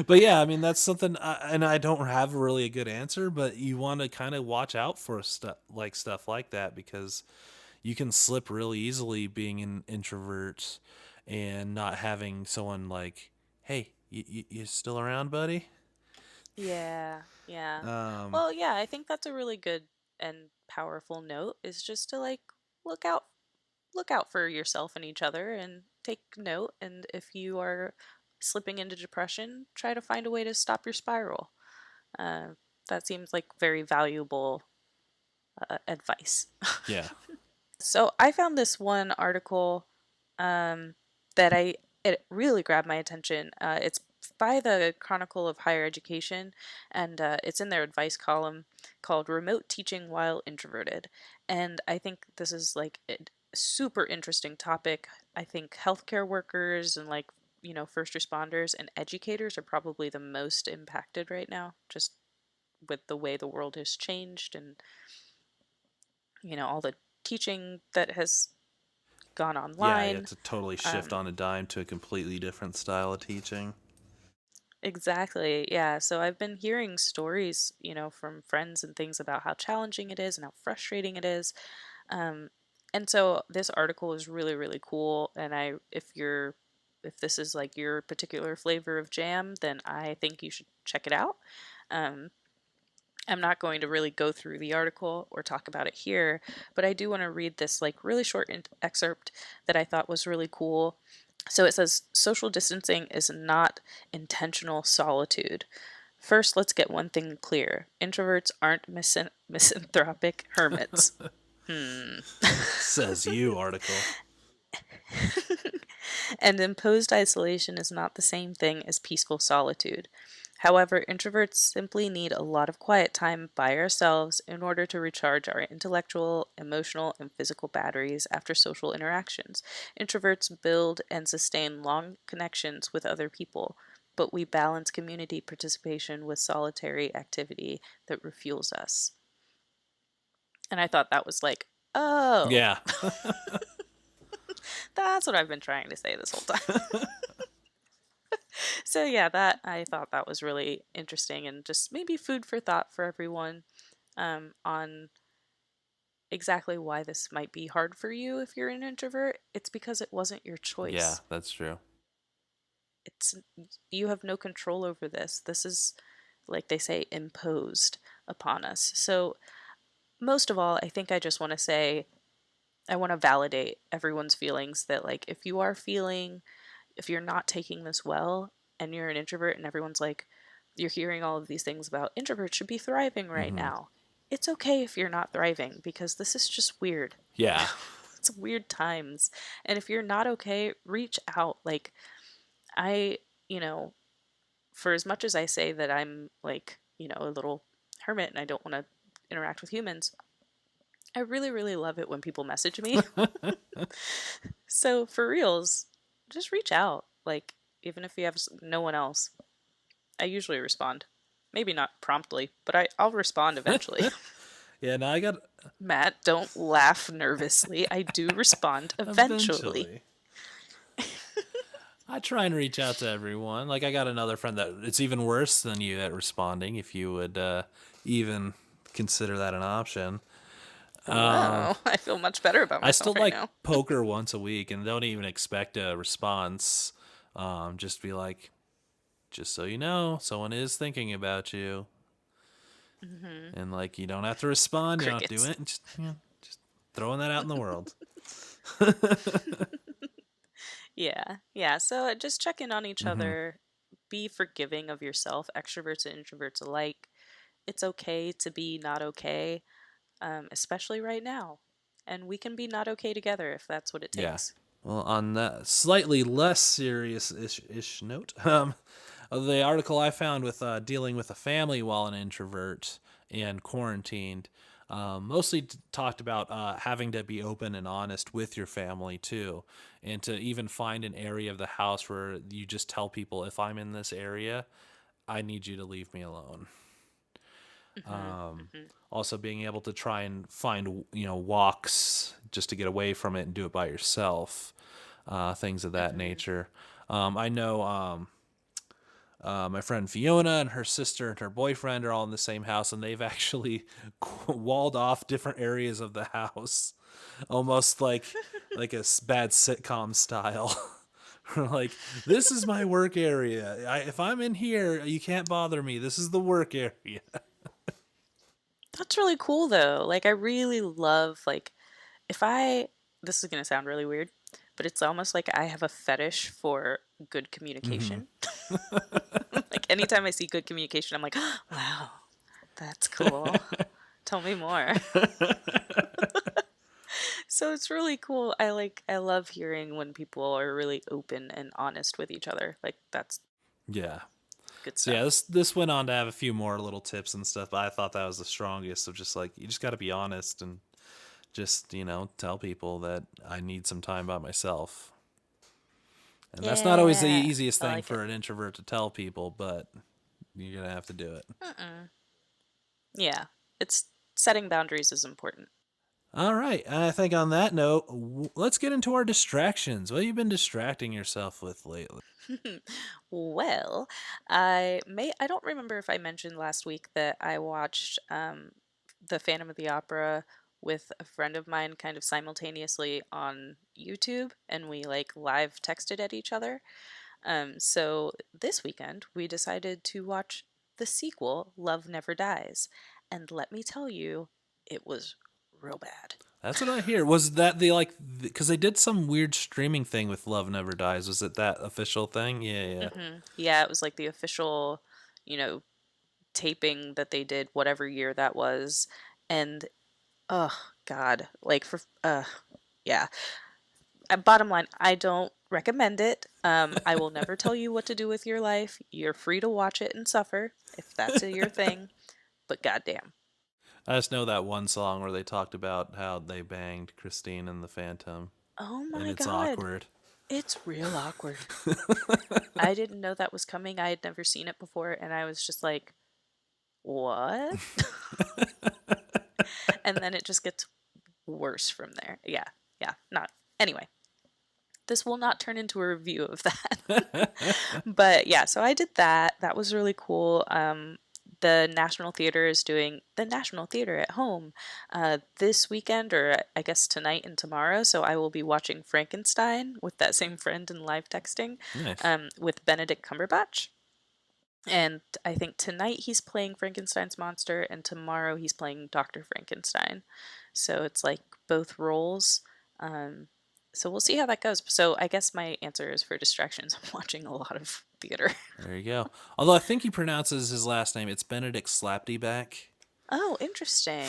But yeah, I mean that's something, and I don't have really a good answer, but you want to kind of watch out for stuff like that because you can slip really easily being an introvert and not having someone like, hey, you still around, buddy? Yeah, yeah. Um, Well, yeah, I think that's a really good and powerful note is just to like look out look out for yourself and each other and take note, and if you are slipping into depression, try to find a way to stop your spiral. Uh, that seems like very valuable advice. yeah, So I found this one article um, that it really grabbed my attention. It's by the Chronicle of Higher Education, and it's in their advice column called "Remote Teaching While Introverted." And I think this is like a super interesting topic. I think healthcare workers and like first responders and educators are probably the most impacted right now, just with the way the world has changed and all the teaching that has gone yeah, you have online. to totally shift Um, on a dime to a completely different style of teaching. exactly. Yeah. So I've been hearing stories, from friends and things about how challenging it is and how frustrating it is. Um, and so this article is really, really cool. And if this is like your particular flavor of jam, then I think you should check it out. Um, I'm not going to really go through the article or talk about it here, but I do want to read this like really short excerpt that I thought was really cool. So it says social distancing is not intentional solitude. First, let's get one thing clear. Introverts aren't misanthropic hermits. Hmm. Says you, article. And imposed isolation is not the same thing as peaceful solitude. However, introverts simply need a lot of quiet time by ourselves in order to recharge our intellectual, emotional, and physical batteries after social interactions. Introverts build and sustain long connections with other people, but we balance community participation with solitary activity that refuels us. And I thought that was like, oh, Yeah. that's what I've been trying to say this whole time. So yeah, that I thought that was really interesting and just maybe food for thought for everyone, on exactly why this might be hard for you if you're an introvert. It's because it wasn't your Yeah, choice. that's true. It's You have no control over this. This is, like they say, imposed upon us. So most of all, I think I just want to say I want to validate everyone's feelings that, like, if you're not taking this well and you're an introvert and everyone's like, you're hearing all of these things about introverts should be thriving right Hmm. now. It's okay if you're not thriving because this is just weird. Yeah. It's weird times. And if you're not okay, reach out. Like, I, you know, for as much as I say that I'm like, a little hermit and I don't want to interact with humans, I really, really love it when people message me. So for reals, just reach out. Like, even if you have no one else, I usually respond. Maybe not promptly, but I'll respond eventually. Yeah, no, I got Matt, don't laugh nervously. I do respond eventually. eventually. I try and reach out to everyone. Like I got another friend that it's even worse than you at responding if you would even consider that an option. Whoa, I feel much better about I myself still right like now. poker once a week and don't even expect a response. Just be like, just so you know, someone is thinking about you. Hmm. And like you don't have to respond, you're not doing Crickets. it, just just throwing that out in the world. Yeah, yeah. So just check in on each Hmm. other. Be forgiving of yourself, extroverts and introverts alike. It's okay to be not okay, especially right now. And we can be not okay together if that's what it Yeah. takes. Well, on that slightly less serious ish note, the article I found with dealing with a family while an introvert and quarantined mostly talked about having to be open and honest with your family too, and to even find an area of the house where you just tell people, if I'm in this area, I need you to leave me alone. Hmm. Hmm. Also, being able to try and find walks just to get away from it and do it by yourself, things of that Hmm. nature. I know my friend Fiona and her sister and her boyfriend are all in the same house, and they've actually walled off different areas of the house, almost like a bad sitcom style. Like, this is my work area. If I'm in here, you can't bother me. This is the work area. That's really cool though. Like, I really love, like, if I this is going to sound really weird, but it's almost like I have a fetish for good Hmm. communication. Like, anytime I see good communication, I'm like, wow, that's cool. Tell me more. So it's really cool. I love hearing when people are really open and honest with each other. Like, that's Yeah. good So yeah, stuff. this went on to have a few more little tips and stuff, but I thought that was the strongest. Of just like you just got to be honest and just tell people that I need some time by myself. And that's not always the Yeah, easiest I thing like it. for an introvert to tell people, but you're gonna have to do it. Mm-mm. Yeah, it's setting boundaries is important. All right, I think on that note, let's get into our distractions. What have you been distracting yourself with lately? Well, I don't remember if I mentioned last week that I watched the Phantom of the Opera with a friend of mine kind of simultaneously on YouTube, and we like live texted at each other. So this weekend we decided to watch the sequel, Love Never Dies, and let me tell you, it was real bad. That's what I hear. Was that the like because they did some weird streaming thing with Love Never Dies? Was it that official thing? Yeah, yeah. Yeah, it was like the official, you know, taping that they did whatever year that was, and oh god, like for yeah. Bottom line, I don't recommend it. I will never tell you what to do with your life. You're free to watch it and suffer if that's your thing. But goddamn. I just know that one song where they talked about how they banged Christine and the Phantom, Oh and my it's god. awkward. It's real awkward. I didn't know that was coming. I had never seen it before, and I was just like, what? And then it just gets worse from there. Yeah, yeah, not. Anyway, this will not turn into a review of that. But yeah, so I did that. That was really cool. The National Theater is doing the National Theater at home this weekend, or I guess tonight and tomorrow. So I will be watching Frankenstein with that same friend in live texting Nice. with Benedict Cumberbatch. And I think tonight he's playing Frankenstein's monster, and tomorrow he's playing Dr. Frankenstein. So it's like both roles. Um, so we'll see how that goes. So I guess my answer is for distractions. I'm watching a lot of theater. There you go. Although I think he pronounces his last name, it's Benedict Slapdyback. Oh, interesting.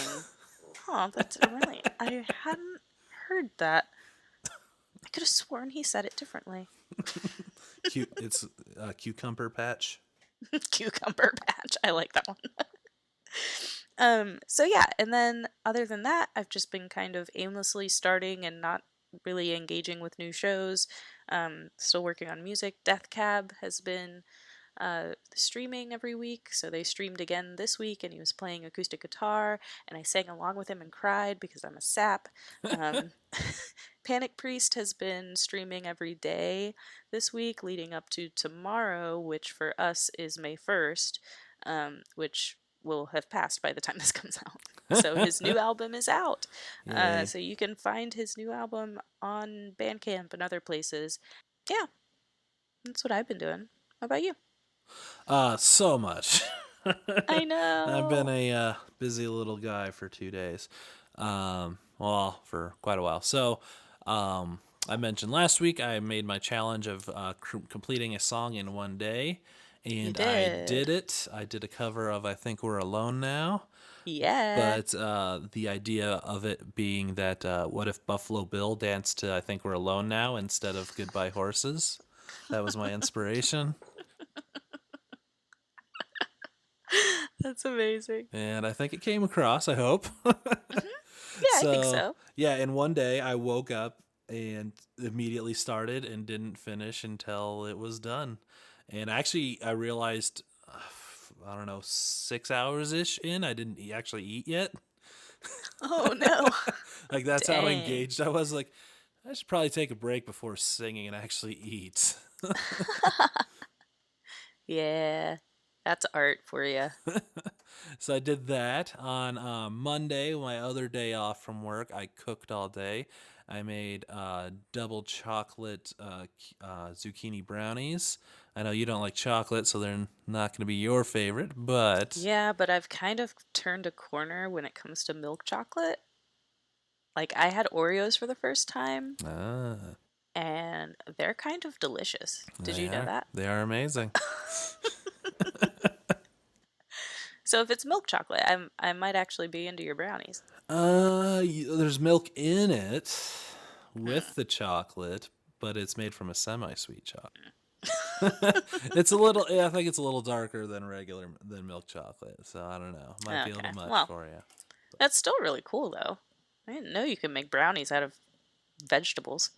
Oh, that's really. I hadn't heard that. I could have sworn he said it differently. It's Cucumber Patch. Cucumber patch. I like that one. So yeah, and then other than that, I've just been kind of aimlessly starting and not really engaging with new shows. Still working on music. Death Cab has been streaming every week, so they streamed again this week, and he was playing acoustic guitar, and I sang along with him and cried because I'm a sap. Um, Panic Priest has been streaming every day this week, leading up to tomorrow, which for us is May 1st, which will have passed by the time this comes out. So his new album is out. Yay. So you can find his new album on Bandcamp and other places. Yeah, that's what I've been doing. How about you? So much. I I've been know. a busy little guy for 2 days. Well, for quite a while. So, I mentioned last week I made my challenge of completing a song in one day, You and I did did. it. I did a cover of I Think We're Alone Now, Yeah. but the idea of it being that what if Buffalo Bill danced to I Think We're Alone Now instead of Goodbye Horses? That was my inspiration. That's amazing. And I think it came across, I hope. Hmm. Yeah, I think So, so. yeah, in one day I woke up and immediately started and didn't finish until it was done. And actually, I realized, I don't know, 6 hours ish in, I didn't actually eat yet. Oh no. Like, that's how Dang. engaged I was. Like, I should probably take a break before singing and actually eat. Yeah. That's art for you. So I did that on Monday, my other day off from work. I cooked all day. I made double chocolate zucchini brownies. I know you don't like chocolate, so they're not going to be your favorite, but Yeah, but I've kind of turned a corner when it comes to milk chocolate. Like I had Oreos for the first time ah, and they're kind of delicious. Did you know that? they are amazing. So if it's milk chocolate, I might actually be into your brownies. There's milk in it Hmm. with the chocolate, but it's made from a semi-sweet chocolate. It's a little. Yeah, I think it's a little darker than milk chocolate. So I don't know. Might be a Okay. little much Well, for you. that's still really cool though. I didn't know you could make brownies out of vegetables.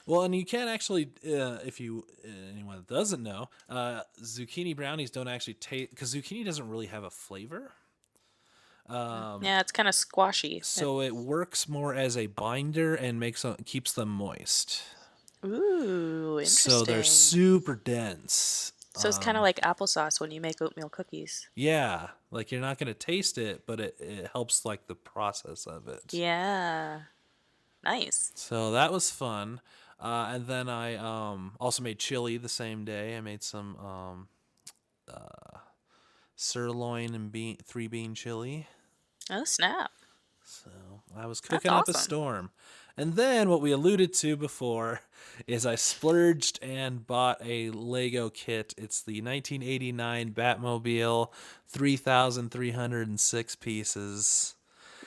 Well, and you can actually, if you anyone that doesn't know, zucchini brownies don't actually taste because zucchini doesn't really have a flavor. Yeah, it's kind of squashy. So it works more as a binder and keeps them moist. Ooh, So they're interesting. super dense. So it's kind of like applesauce when you make oatmeal cookies. Yeah, like you're not gonna taste it, but it helps like the process of it. Yeah. Nice. So that was fun. And then I also made chili the same day. I made some sirloin and three bean chili. Oh, snap. So I was That's cooking up a awesome. storm. And then what we alluded to before is I splurged and bought a Lego kit. It's the 1989 Batmobile, 3,306 pieces.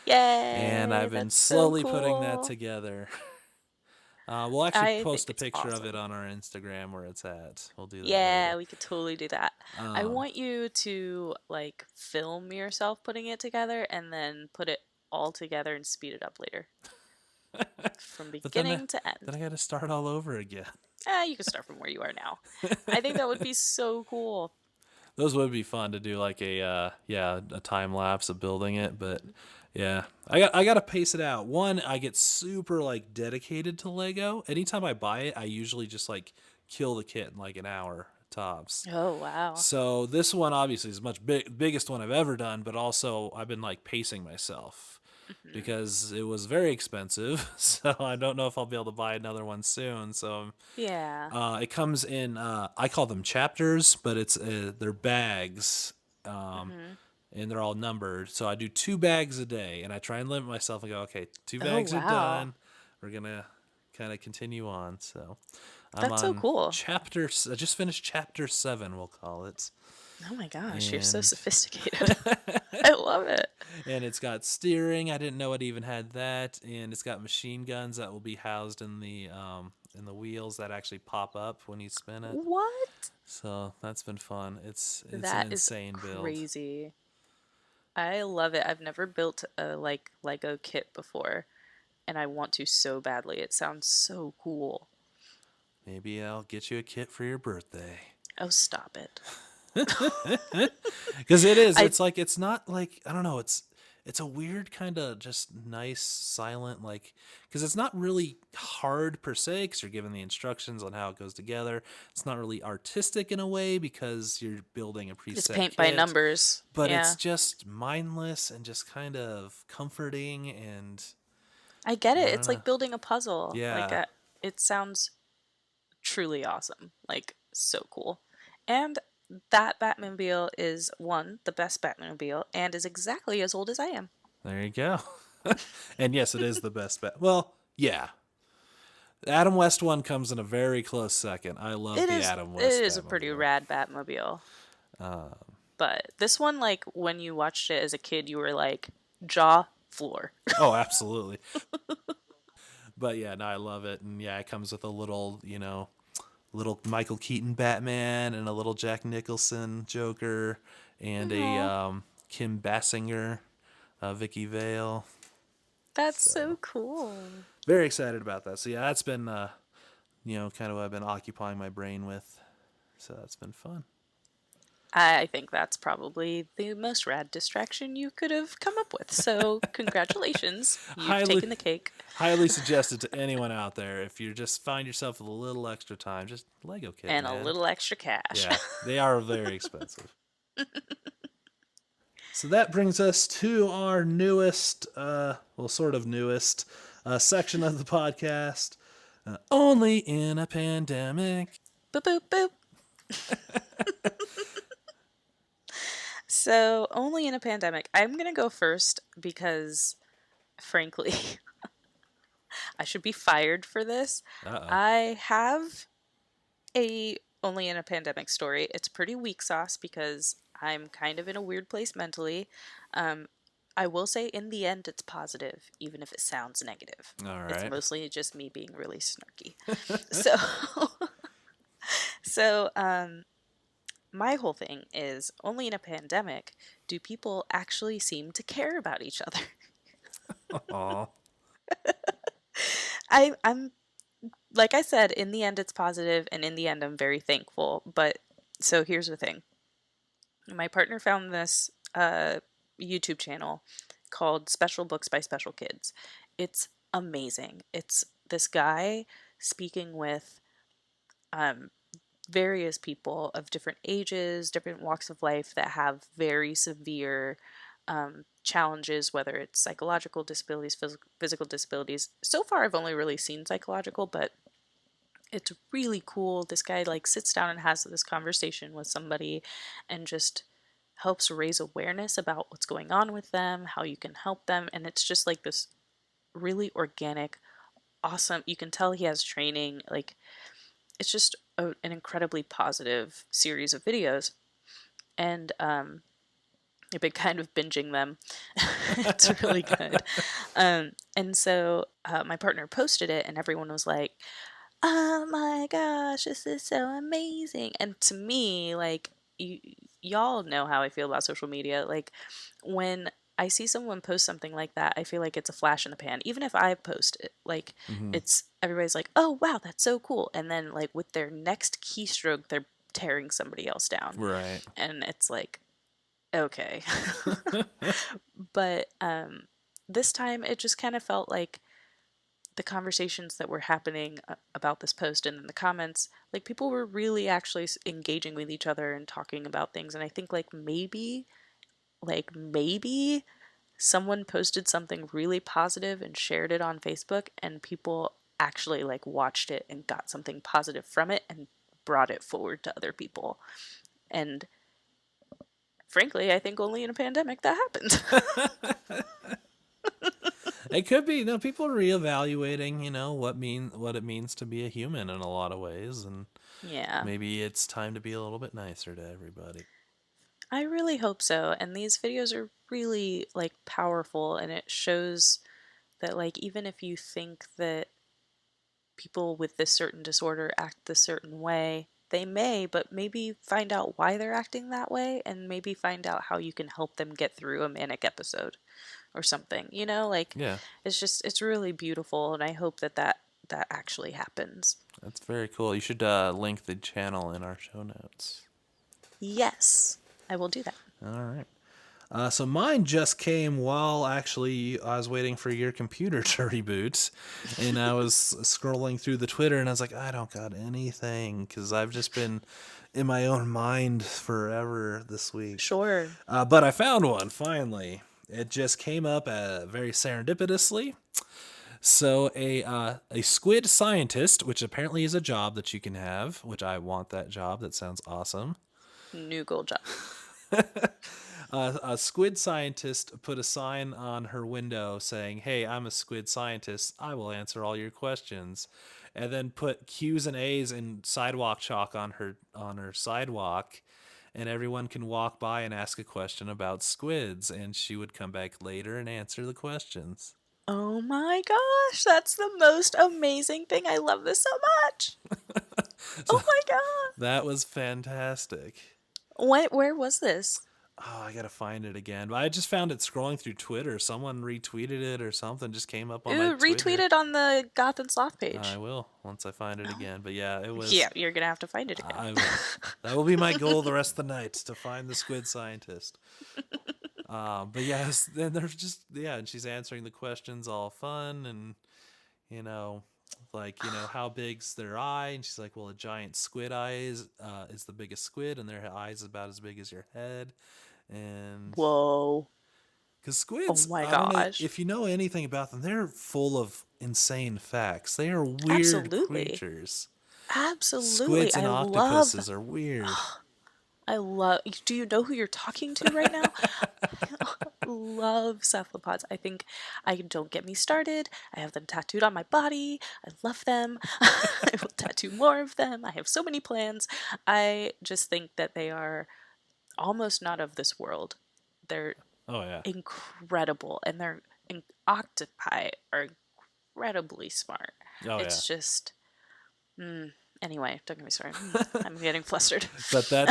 And Yay, I've been that's so slowly putting that cool. together. We'll actually I think post a it's picture of it awesome. on our Instagram where it's at. We'll do that Yeah, later. we could totally do that. I Um, want you to like film yourself putting it together and then put it all together and speed it up later from but then, beginning to then end. I got to start all over again. You can start from where you are now. I think that would be so cool. Those would be fun to do, like a time lapse of building it. But yeah, I got to pace it out. One, I get super like dedicated to Lego. Anytime I buy it, I usually just like kill the kit in like an hour tops. Oh, wow. So this one obviously is biggest one I've ever done, but also I've been like pacing myself Hmm. because it was very expensive. So I don't know if I'll be able to buy another one soon. So Yeah. it comes in I call them chapters, but it's they're bags. Um, Hmm. and they're all numbered. So I do 2 bags a day, and I try and limit myself and go, okay, two Oh, bags are wow. done. We're gonna kind of continue on. So I'm That's so on cool. chapter. I just finished chapter 7. We'll call it, Oh my gosh, you're so and sophisticated. I love it. and it's got steering. I didn't know it even had that, and it's got machine guns that will be housed in the wheels that actually pop up when you spin it. What? So that's been fun. It's an That is insane build. crazy. I love it. I've never built a like Lego kit before, and I want to so badly. It sounds so cool. Maybe I'll get you a kit for your birthday. Oh, stop it. Because it is. I It's like it's not like I don't know. It's a weird kind of just nice silent like because it's not really hard per se because you're given the instructions on how it goes together. It's not really artistic in a way because you're building a It's preset paint by kit, numbers. but it's Yeah. just mindless and just kind of comforting and I get I it. don't It's know. like building a puzzle. Yeah, It sounds truly awesome. Like so cool. And that Batmobile is one, the best Batmobile, and is exactly as old as I am. there you go. And yes, it is the best bet. Well, yeah, the Adam West one comes in a very close second. I love the Adam It West is a pretty Batmobile. rad Batmobile. But this one, like when you watched it as a kid, you were like jaw floor. Oh, absolutely. But yeah, no, I love it. And yeah, it comes with a little, little Michael Keaton Batman and a little Jack Nicholson Joker and a Oh, Kim Basinger, Vicky Vale. that's so So cool. very excited about that. So yeah, that's been, kind of what I've been occupying my brain with. So that's been fun. I think that's probably the most rad distraction you could have come up with. So, congratulations. You've Highly taken the cake. highly suggested to anyone out there if you just find yourself with a little extra time, just Lego kit, And a man. little extra cash. Yeah, they are very expensive. So that brings us to our newest, well, sort of newest section of the podcast. Only in a pandemic. Boop, boop, boop. So, only in a pandemic. I'm going to go first because, frankly, I should be fired for this. Uh oh. I have a only in a pandemic story. It's pretty weak sauce because I'm kind of in a weird place mentally. Um, I will say in the end it's positive, even if it sounds negative. All It's right. mostly just me being really snarky. So, so my whole thing is only in a pandemic do people actually seem to care about each other. Aw. I'm like I said, in the end it's positive, and in the end I'm very thankful. But so here's the thing: my partner found this YouTube channel called Special Books by Special Kids. It's amazing. It's this guy speaking with um, various people of different ages, different walks of life that have very severe challenges, whether it's psychological disabilities, physical disabilities. So far, I've only really seen psychological, but it's really cool. This guy like sits down and has this conversation with somebody and just helps raise awareness about what's going on with them, how you can help them, and it's just like this really organic, awesome. You can tell he has training. Like it's just an incredibly positive series of videos. And I've been kind of binging them. It's really good. And so my partner posted it, and everyone was like, "Oh my gosh, this is so amazing!" And to me, like, y'all know how I feel about social media. Like, when I see someone post something like that, I feel like it's a flash in the pan. Even if I post it, like, Hmm. it's everybody's like, "Oh wow, that's so cool," and then like with their next keystroke, they're tearing somebody else down, Right. and it's like, okay. But this time it just kind of felt like the conversations that were happening about this post and in the comments, like people were really actually engaging with each other and talking about things. And I think like maybe someone posted something really positive and shared it on Facebook, and people actually like watched it and got something positive from it and brought it forward to other people. And frankly, I think only in a pandemic that happened. It could be, people are reevaluating, what it means to be a human in a lot of ways, and Yeah. maybe it's time to be a little bit nicer to everybody. I really hope so. And these videos are really like powerful, and it shows that like even if you think that people with this certain disorder act this certain way, they may, but maybe find out why they're acting that way and maybe find out how you can help them get through a manic episode or something. Like Yeah, it's really beautiful, and I hope that that actually happens. that's very cool. You should link the channel in our show notes. Yes, I will do that. All right. So mine just came while actually I was waiting for your computer to reboot, and I was scrolling through the Twitter, and I was like, I don't got anything because I've just been in my own mind forever this week. Sure. But I found one finally. It just came up very serendipitously. So a squid scientist, which apparently is a job that you can have, which I want that job. That sounds awesome. New gold job. A squid scientist put a sign on her window saying, "Hey, I'm a squid scientist. I will answer all your questions." And then put Q's and A's in sidewalk chalk on her sidewalk, and everyone can walk by and ask a question about squids, and she would come back later and answer the questions. Oh my gosh, that's the most amazing thing. I love this so much. So Oh my god. that was fantastic. Where was this? Oh, I gotta find it again. But I just found it scrolling through Twitter. Someone retweeted it or something. Just came up on my Ooh, retweet Twitter. it on the Goth and Sloth I page. will once I find it again. But yeah, it was. Yeah, you're gonna have to find it again. I will. That will be my goal the rest of the night to find the squid scientist. But yes, then there's just and she's answering the questions all fun and you know, how big's their eye? And she's like, well, a giant squid eye is the biggest squid, and their eye is about as big as your head. And Whoa. because Oh squids, my I don't know gosh. if you know anything about them, they're full of insane facts. They are weird Absolutely. creatures. Absolutely. Squids and octopuses are weird. I love, do you know who you're talking to right now? Love cephalopods. Don't get me started. I have them tattooed on my body. I love them. I will tattoo more of them. I have so many plans. I just think that they are almost not of this world. They're Oh yeah. incredible, and octopi are incredibly smart. Oh yeah. It's just, anyway, don't get me started. I'm getting flustered. But that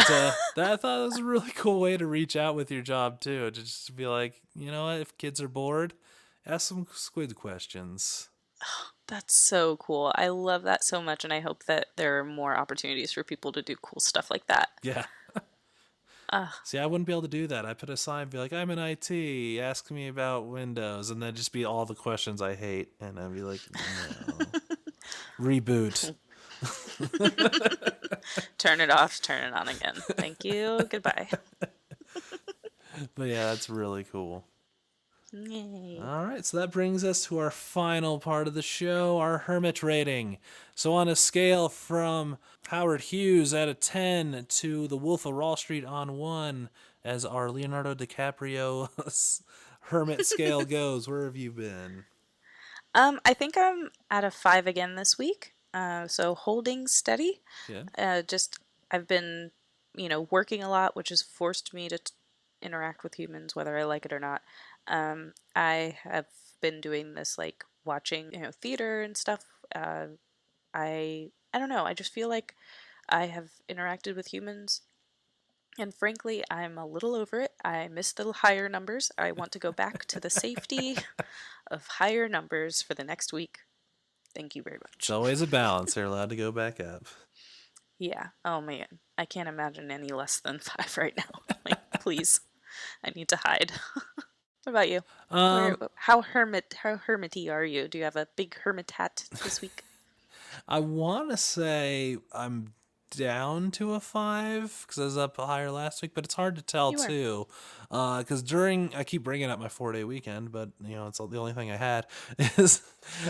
I thought was a really cool way to reach out with your job too. To just be like, you know what, if kids are bored, ask some squid questions. That's so cool. I love that so much, and I hope that there are more opportunities for people to do cool stuff like that. Yeah. See, I wouldn't be able to do that. I put a sign, be like, I'm in IT, ask me about Windows, and then just be all the questions I hate, and I'd be like, no. Reboot. Turn it off, turn it on again. Thank you. Goodbye. But yeah, that's really cool. Yay. All right, so that brings us to our final part of the show, our hermit rating. So on a scale from Howard Hughes at a 10 to The Wolf of Wall Street on 1, as our Leonardo DiCaprio hermit scale goes, where have you been? I think I'm at a 5 again this week. So holding steady. Yeah. Just I've been, working a lot, which has forced me to interact with humans, whether I like it or not. I have been doing this, like watching, theater and stuff. I don't know. I just feel like I have interacted with humans, and frankly, I'm a little over it. I miss the higher numbers. I want to go back to the safety of higher numbers for the next week. Thank you very It's much. always a balance. They're allowed to go back up. Yeah. Oh man, I can't imagine any less than 5 right now. Like, please, I need to hide. What about you? Where? Um, How hermity are you? Do you have a big hermit hat this week? I want to say I'm down to a 5 because I was up higher last week, but it's hard to tell You are. too. Because I keep bringing up my 4-day weekend, but it's the only thing I had is,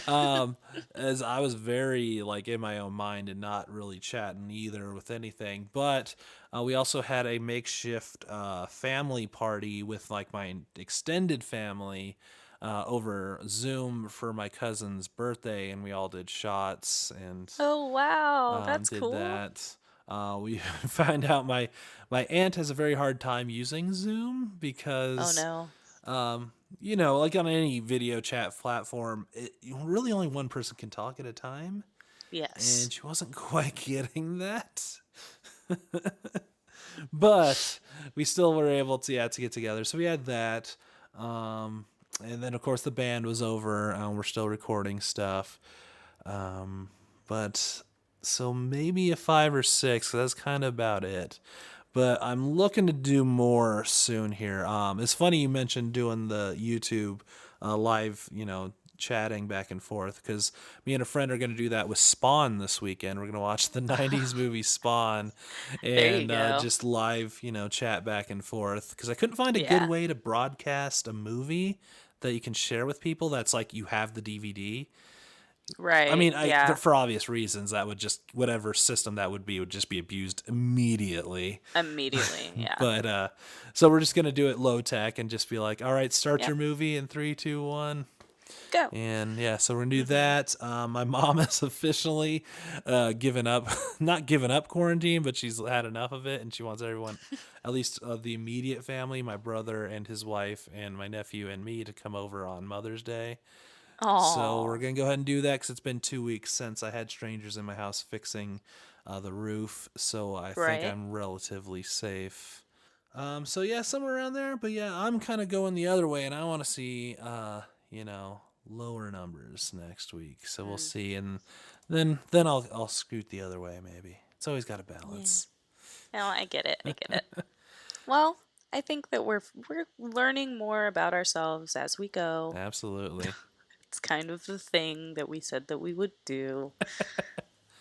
um, as I was very like in my own mind and not really chatting either with anything. But we also had a makeshift family party with like my extended family over Zoom for my cousin's birthday, and we all did shots and Oh wow, that's did cool. that. We find out my aunt has a very hard time using Zoom Oh because no. like on any video chat platform, really only one person can talk at a time, Yes. and she wasn't quite getting that. But we still were able to get together. So we had that. Um, and then of course the band was over. We're still recording stuff. But so maybe a 5 or 6. That's kind of about it. But I'm looking to do more soon here. It's funny you mentioned doing the YouTube live, chatting back and forth because me and a friend are going to do that with Spawn this weekend. We're going to watch the 90s movie Spawn There you and go. just live, chat back and forth because I couldn't find a good Yeah. way to broadcast a movie that you can share with people that's like you have the DVD. I Right. mean, Yeah. for obvious reasons, that would just whatever system that would just be abused immediately. Immediately. Yeah. But so we're just gonna do it low tech and just be like, all right, start Yep. your movie in 3, 2, 1. Go. And yeah, so we're gonna do Mhm. that. My mom has officially given up, not given up quarantine, but she's had enough of it, and she wants everyone, at least the immediate family, my brother and his wife, and my nephew and me, to come over on Mother's Day. So we're Oh. gonna go ahead and do that because it's been 2 weeks since I had strangers in my house fixing the roof. So I think Right. I'm relatively safe. So yeah, somewhere around there. But yeah, I'm kind of going the other way, and I want to see, lower numbers next week. So we'll Mm. see, and then I'll scoot the other way. Maybe it's always got a Yeah. balance. No, I get it. I get it. Well, I think that we're learning more about ourselves as we go. Absolutely, It's kind of the thing that we said that we would do.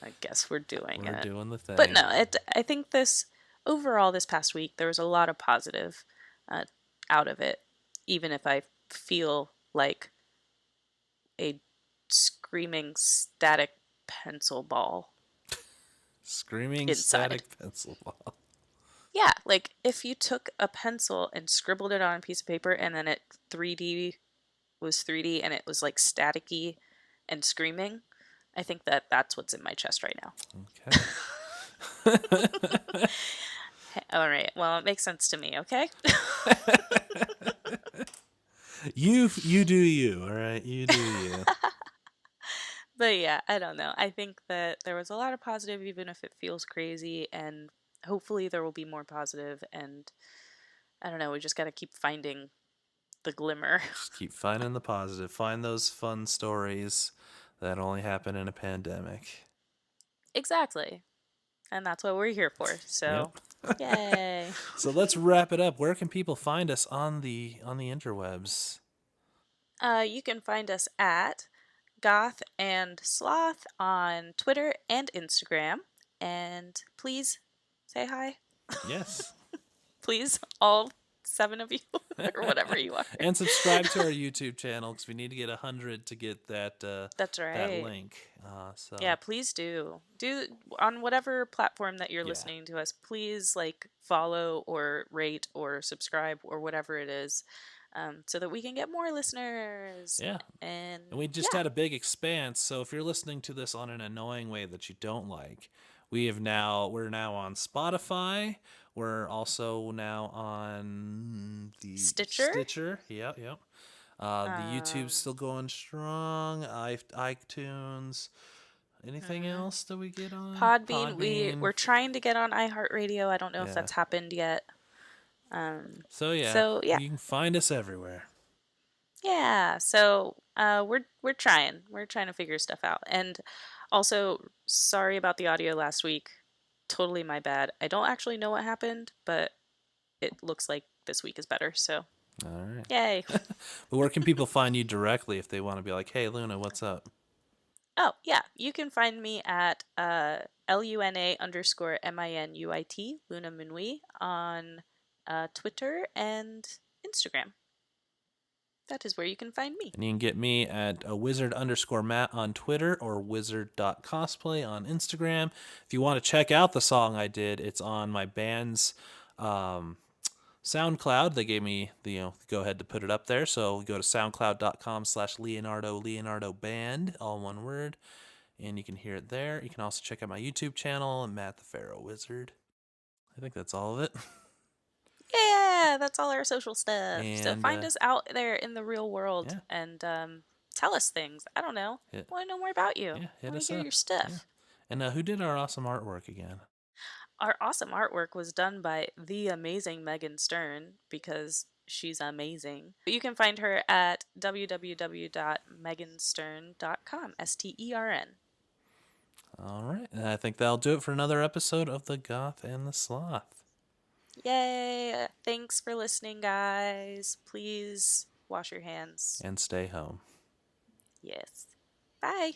I guess we're doing we're it. doing the But thing. no, I think this overall this past week there was a lot of positive uh, out of it, even if I feel like a screaming static pencil ball Screaming inside. static pencil ball. Yeah, like if you took a pencil and scribbled it on a piece of paper and then it 3D was 3D and it was like staticky and screaming, I think that that's what's in my chest right now. Okay. All right. Well, it makes sense to me, okay? You do you, all right? You do you. But yeah, I don't know. I think that there was a lot of positive, even if it feels crazy, and hopefully there will be more positive. And I don't know, we just got to keep finding the glimmer. Just keep finding the positive. Find those fun stories that only happen in a pandemic. Exactly. And that's what we're here for. So, Yep. yay. So let's wrap it up. Where can people find us on the interwebs? You can find us at Goth and Sloth on Twitter and Instagram. And please say hi. Yes. Please, all 7 of you, or whatever you are. And subscribe to our YouTube channel because we need to get 100 to get That's that right. link. Yeah, So please do. Do on whatever platform that you're yeah, listening to us, please like follow or rate or subscribe or whatever it is, so that we can get more listeners. yeah. And And we just yeah, had a big expanse. So if you're listening to this on an annoying way that you don't like, we're now on Spotify. We're also now on the Stitcher. Stitcher. Yep, yep. The YouTube's still going strong. iTunes. Anything Mhm. else that we get on? Podbean. Podbean. We're trying to get on iHeartRadio. I don't know if Yeah. that's happened yet. Um, So yeah, so yeah, you can find us everywhere. yeah. So we're trying. We're trying to figure stuff out. And also, sorry about the audio last week. Totally my bad. I don't actually know what happened, but it looks like this week is better. So All right. yay. But where can people find you directly if they want to be like, hey, Luna, what's up? Oh, yeah. You can find me at LUNA_MINUIT, Luna Minui, on Twitter and Instagram. That is where you can find me. And you can get me at a wizard_Matt on Twitter or wizard.cosplay on Instagram. If you want to check out the song I did, it's on my band's SoundCloud. They gave me the go ahead to put it up there. So go to soundcloud.com/Leonardo Band, all one word, and you can hear it there. You can also check out my YouTube channel, Matt the Pharaoh Wizard. I think that's all of it. Yeah, that's all our social stuff. So And find us out there in the real world yeah, and tell us things. I don't know. hit, I want to know more about you. yeah, I hit want us to hear up. your Yeah. stuff. And who did our awesome artwork again? Our awesome artwork was done by the amazing Megan Stern because she's amazing. You can find her at www.meganstern.com. STERN. All right. And I think that'll do it for another episode of The Goth and the Sloth. Yay! Thanks for listening, guys. Please wash your hands. And stay home. Yes. Bye.